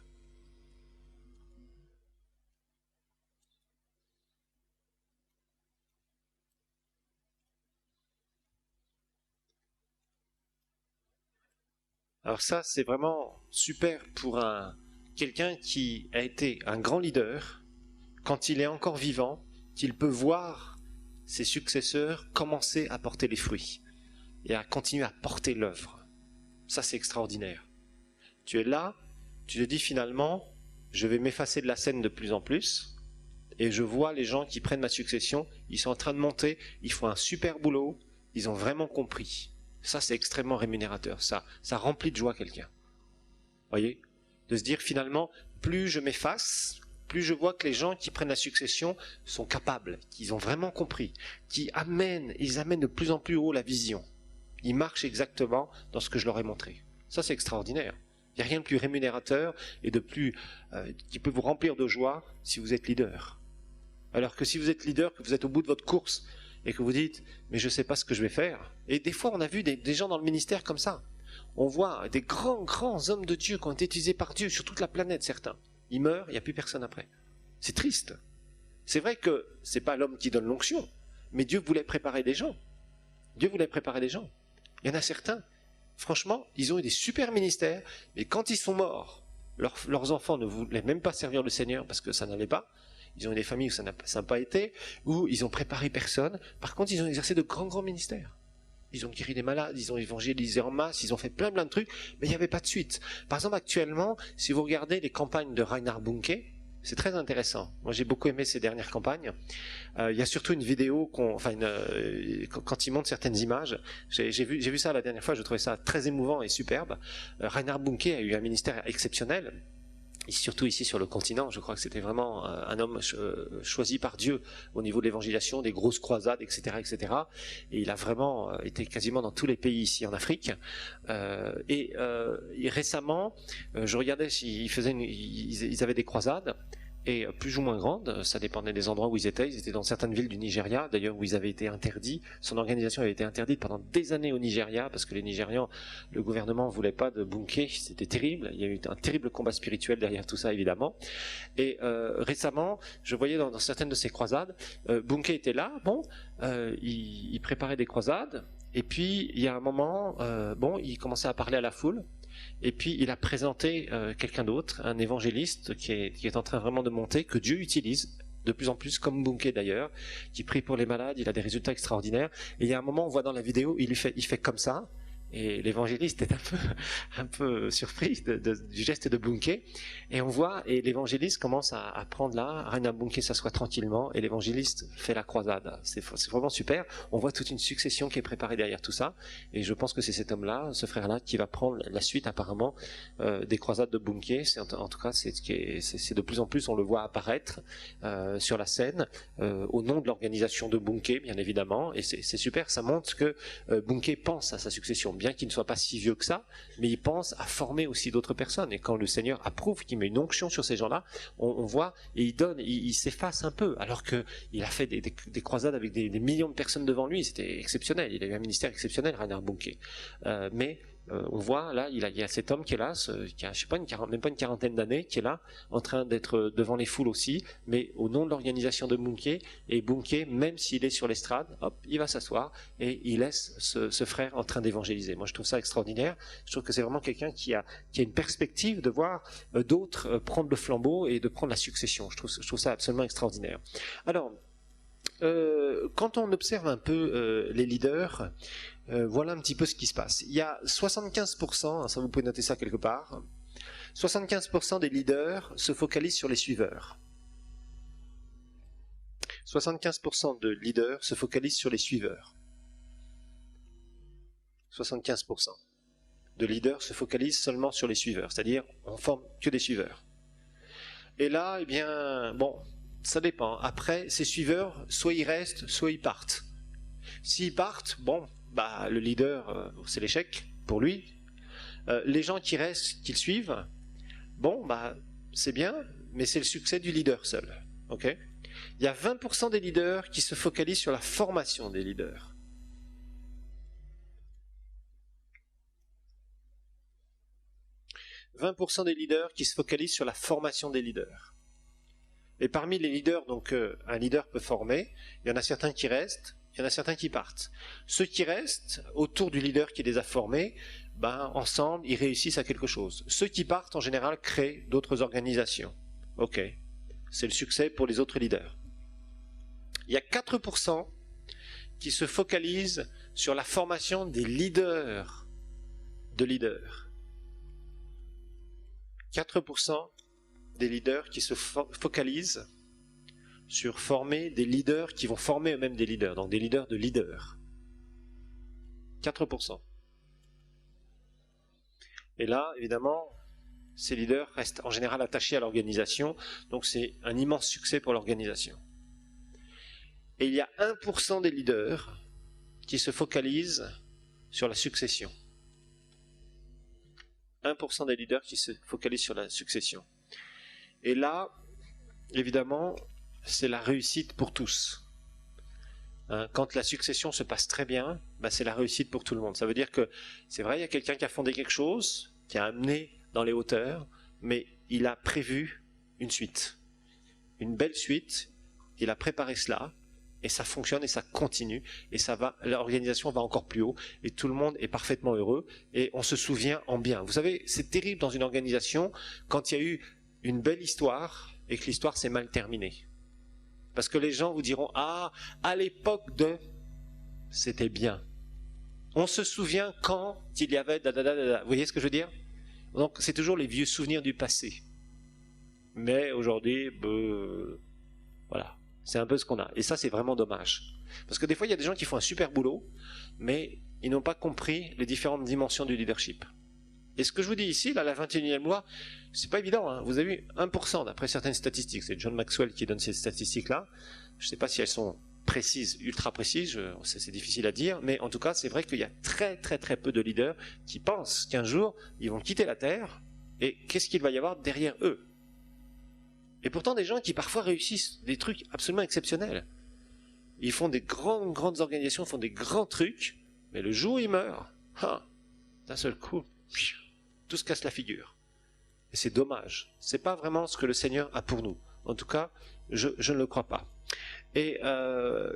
Alors ça, c'est vraiment super pour quelqu'un qui a été un grand leader, quand il est encore vivant, qu'il peut voir ses successeurs commencer à porter les fruits et à continuer à porter l'œuvre. Ça, c'est extraordinaire. Tu es là, tu te dis finalement, je vais m'effacer de la scène de plus en plus, et je vois les gens qui prennent ma succession, ils sont en train de monter, ils font un super boulot, ils ont vraiment compris. Ça, c'est extrêmement rémunérateur, ça remplit de joie quelqu'un. Voyez, de se dire finalement, plus je m'efface, plus je vois que les gens qui prennent la succession sont capables, qu'ils ont vraiment compris, ils amènent de plus en plus haut la vision. Ils marchent exactement dans ce que je leur ai montré. Ça, c'est extraordinaire. Il n'y a rien de plus rémunérateur et de plus qui peut vous remplir de joie si vous êtes leader. Alors que si vous êtes leader, que vous êtes au bout de votre course et que vous dites « mais je ne sais pas ce que je vais faire ». Et des fois, on a vu des gens dans le ministère comme ça. On voit des grands hommes de Dieu qui ont été utilisés par Dieu sur toute la planète, certains. Ils meurent, il n'y a plus personne après. C'est triste. C'est vrai que ce n'est pas l'homme qui donne l'onction, mais Dieu voulait préparer des gens. Dieu voulait préparer des gens. Il y en a certains, franchement, ils ont eu des super ministères, mais quand ils sont morts, leurs enfants ne voulaient même pas servir le Seigneur parce que ça n'allait pas. Ils ont eu des familles où ça n'a pas été, où ils ont préparé personne. Par contre, ils ont exercé de grands ministères. Ils ont guéri des malades, ils ont évangélisé en masse, ils ont fait plein de trucs, mais il n'y avait pas de suite. Par exemple, actuellement, si vous regardez les campagnes de Reinhard Bonnke, c'est très intéressant. Moi, j'ai beaucoup aimé ces dernières campagnes. Il y a surtout une vidéo, quand il montre certaines images, j'ai vu ça la dernière fois, je trouvais ça très émouvant et superbe. Reinhard Bonnke a eu un ministère exceptionnel. Et surtout ici sur le continent, je crois que c'était vraiment un homme choisi par Dieu au niveau de l'évangélisation, des grosses croisades, etc., etc. Et il a vraiment été quasiment dans tous les pays ici en Afrique. Et récemment, je regardais ils avaient des croisades. Et plus ou moins grandes, ça dépendait des endroits où ils étaient. Ils étaient dans certaines villes du Nigeria, d'ailleurs où ils avaient été interdits. Son organisation avait été interdite pendant des années au Nigeria, parce que les Nigérians, le gouvernement ne voulait pas de Bonnke, c'était terrible. Il y a eu un terrible combat spirituel derrière tout ça, évidemment. Et récemment, je voyais dans certaines de ces croisades, Bonnke était là, il préparait des croisades, et puis il y a un moment, il commençait à parler à la foule. Et puis il a présenté quelqu'un d'autre, un évangéliste qui est en train vraiment de monter, que Dieu utilise de plus en plus, comme Bonnke d'ailleurs, qui prie pour les malades, il a des résultats extraordinaires. Et il y a un moment, on voit dans la vidéo, il fait comme ça, et l'évangéliste est un peu surpris du geste de Bonnke. Et on voit, et l'évangéliste commence à prendre là, Reinhard Bonnke s'assoit tranquillement, et l'évangéliste fait la croisade. C'est vraiment super. On voit toute une succession qui est préparée derrière tout ça. Et je pense que c'est cet homme-là, ce frère-là, qui va prendre la suite apparemment des croisades de Bonnke. En tout cas, c'est de plus en plus, on le voit apparaître sur la scène, au nom de l'organisation de Bonnke, bien évidemment. Et c'est super, ça montre que Bonnke pense à sa succession, bien qu'il ne soit pas si vieux que ça, mais il pense à former aussi d'autres personnes. Et quand le Seigneur approuve, qu'il met une onction sur ces gens-là, on voit, et il donne, il s'efface un peu, alors qu'il a fait des croisades avec des millions de personnes devant lui, c'était exceptionnel, il a eu un ministère exceptionnel, Reinhard Bonnke. On voit là, il y a cet homme qui est là, qui a, je sais pas, même pas une quarantaine d'années, qui est là, en train d'être devant les foules aussi, mais au nom de l'organisation de Bonnke. Et Bonnke, même s'il est sur l'estrade, hop, il va s'asseoir et il laisse ce frère en train d'évangéliser. Moi, je trouve ça extraordinaire. Je trouve que c'est vraiment quelqu'un qui a une perspective de voir d'autres prendre le flambeau et de prendre la succession. Je trouve ça absolument extraordinaire. Alors, quand on observe un peu les leaders, voilà un petit peu ce qui se passe. Il y a 75%, ça vous pouvez noter ça quelque part, 75% des leaders se focalisent sur les suiveurs. 75% de leaders se focalisent sur les suiveurs. 75% de leaders se focalisent seulement sur les suiveurs, c'est-à-dire on forme que des suiveurs. Et là, eh bien, bon, ça dépend. Après, ces suiveurs, soit ils restent, soit ils partent. S'ils partent, bon, bah le leader, c'est l'échec pour lui. Les gens qui restent, qui le suivent, bon, bah c'est bien, mais c'est le succès du leader seul. Ok ? Il y a 20% des leaders qui se focalisent sur la formation des leaders. « 20% des leaders qui se focalisent sur la formation des leaders. Et parmi les leaders, donc un leader peut former, il y en a certains qui restent, il y en a certains qui partent. Ceux qui restent autour du leader qui les a formés, ben, ensemble, ils réussissent à quelque chose. Ceux qui partent, en général, créent d'autres organisations. Ok, c'est le succès pour les autres leaders. Il y a 4% qui se focalisent sur la formation des leaders de leaders. 4% des leaders qui se focalisent sur former des leaders qui vont former eux-mêmes des leaders, donc des leaders de leaders. 4%. Et là, évidemment, ces leaders restent en général attachés à l'organisation, donc c'est un immense succès pour l'organisation. Et il y a 1% des leaders qui se focalisent sur la succession. 1% des leaders qui se focalisent sur la succession. Et là, évidemment, c'est la réussite pour tous. Quand la succession se passe très bien, c'est la réussite pour tout le monde. Ça veut dire que, c'est vrai, il y a quelqu'un qui a fondé quelque chose, qui a amené dans les hauteurs, mais il a prévu une suite. Une belle suite, il a préparé cela, et ça fonctionne et ça continue, et ça va, l'organisation va encore plus haut, et tout le monde est parfaitement heureux, et on se souvient en bien. Vous savez, c'est terrible dans une organisation, quand il y a eu une belle histoire, et que l'histoire s'est mal terminée. Parce que les gens vous diront, ah, à l'époque de, c'était bien. On se souvient quand il y avait da. Vous voyez ce que je veux dire? Donc c'est toujours les vieux souvenirs du passé. Mais aujourd'hui, voilà, c'est un peu ce qu'on a. Et ça, c'est vraiment dommage. Parce que des fois, il y a des gens qui font un super boulot, mais ils n'ont pas compris les différentes dimensions du leadership. Et ce que je vous dis ici, là, la 21e loi, c'est pas évident, hein. Vous avez eu 1% d'après certaines statistiques. C'est John Maxwell qui donne ces statistiques-là. Je ne sais pas si elles sont précises, ultra précises, c'est difficile à dire, mais en tout cas, c'est vrai qu'il y a très peu de leaders qui pensent qu'un jour, ils vont quitter la Terre, et qu'est-ce qu'il va y avoir derrière eux? Et pourtant, des gens qui parfois réussissent des trucs absolument exceptionnels. Ils font des grandes organisations, font des grands trucs, mais le jour où ils meurent, d'un seul coup, tout se casse la figure. Et c'est dommage. C'est pas vraiment ce que le Seigneur a pour nous. En tout cas, je ne le crois pas. Et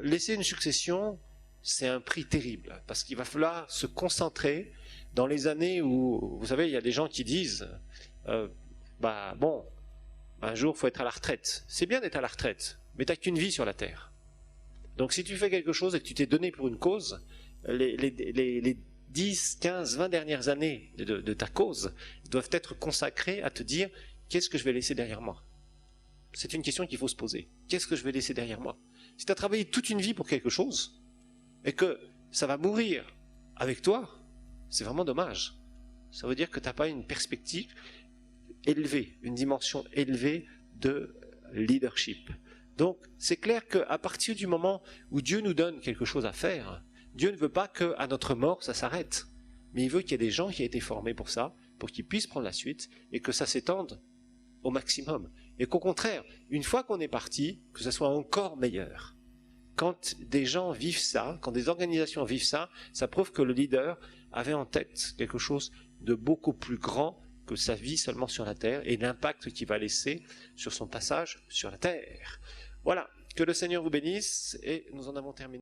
laisser une succession, c'est un prix terrible, parce qu'il va falloir se concentrer dans les années où, vous savez, il y a des gens qui disent, bon, un jour, il faut être à la retraite. C'est bien d'être à la retraite, mais tu n'as qu'une vie sur la terre. Donc si tu fais quelque chose et que tu t'es donné pour une cause, les 10, 15, 20 dernières années de ta cause doivent être consacrées à te dire, qu'est-ce que je vais laisser derrière moi? C'est une question qu'il faut se poser. Qu'est-ce que je vais laisser derrière moi? Si tu as travaillé toute une vie pour quelque chose, et que ça va mourir avec toi, c'est vraiment dommage. Ça veut dire que tu n'as pas une perspective élevée, une dimension élevée de leadership. Donc, c'est clair qu'à partir du moment où Dieu nous donne quelque chose à faire, Dieu ne veut pas qu'à notre mort, ça s'arrête. Mais il veut qu'il y ait des gens qui aient été formés pour ça, pour qu'ils puissent prendre la suite, et que ça s'étende au maximum. Et qu'au contraire, une fois qu'on est parti, que ça soit encore meilleur. Quand des gens vivent ça, quand des organisations vivent ça, ça prouve que le leader avait en tête quelque chose de beaucoup plus grand que sa vie seulement sur la terre et l'impact qu'il va laisser sur son passage sur la terre. Voilà, que le Seigneur vous bénisse et nous en avons terminé.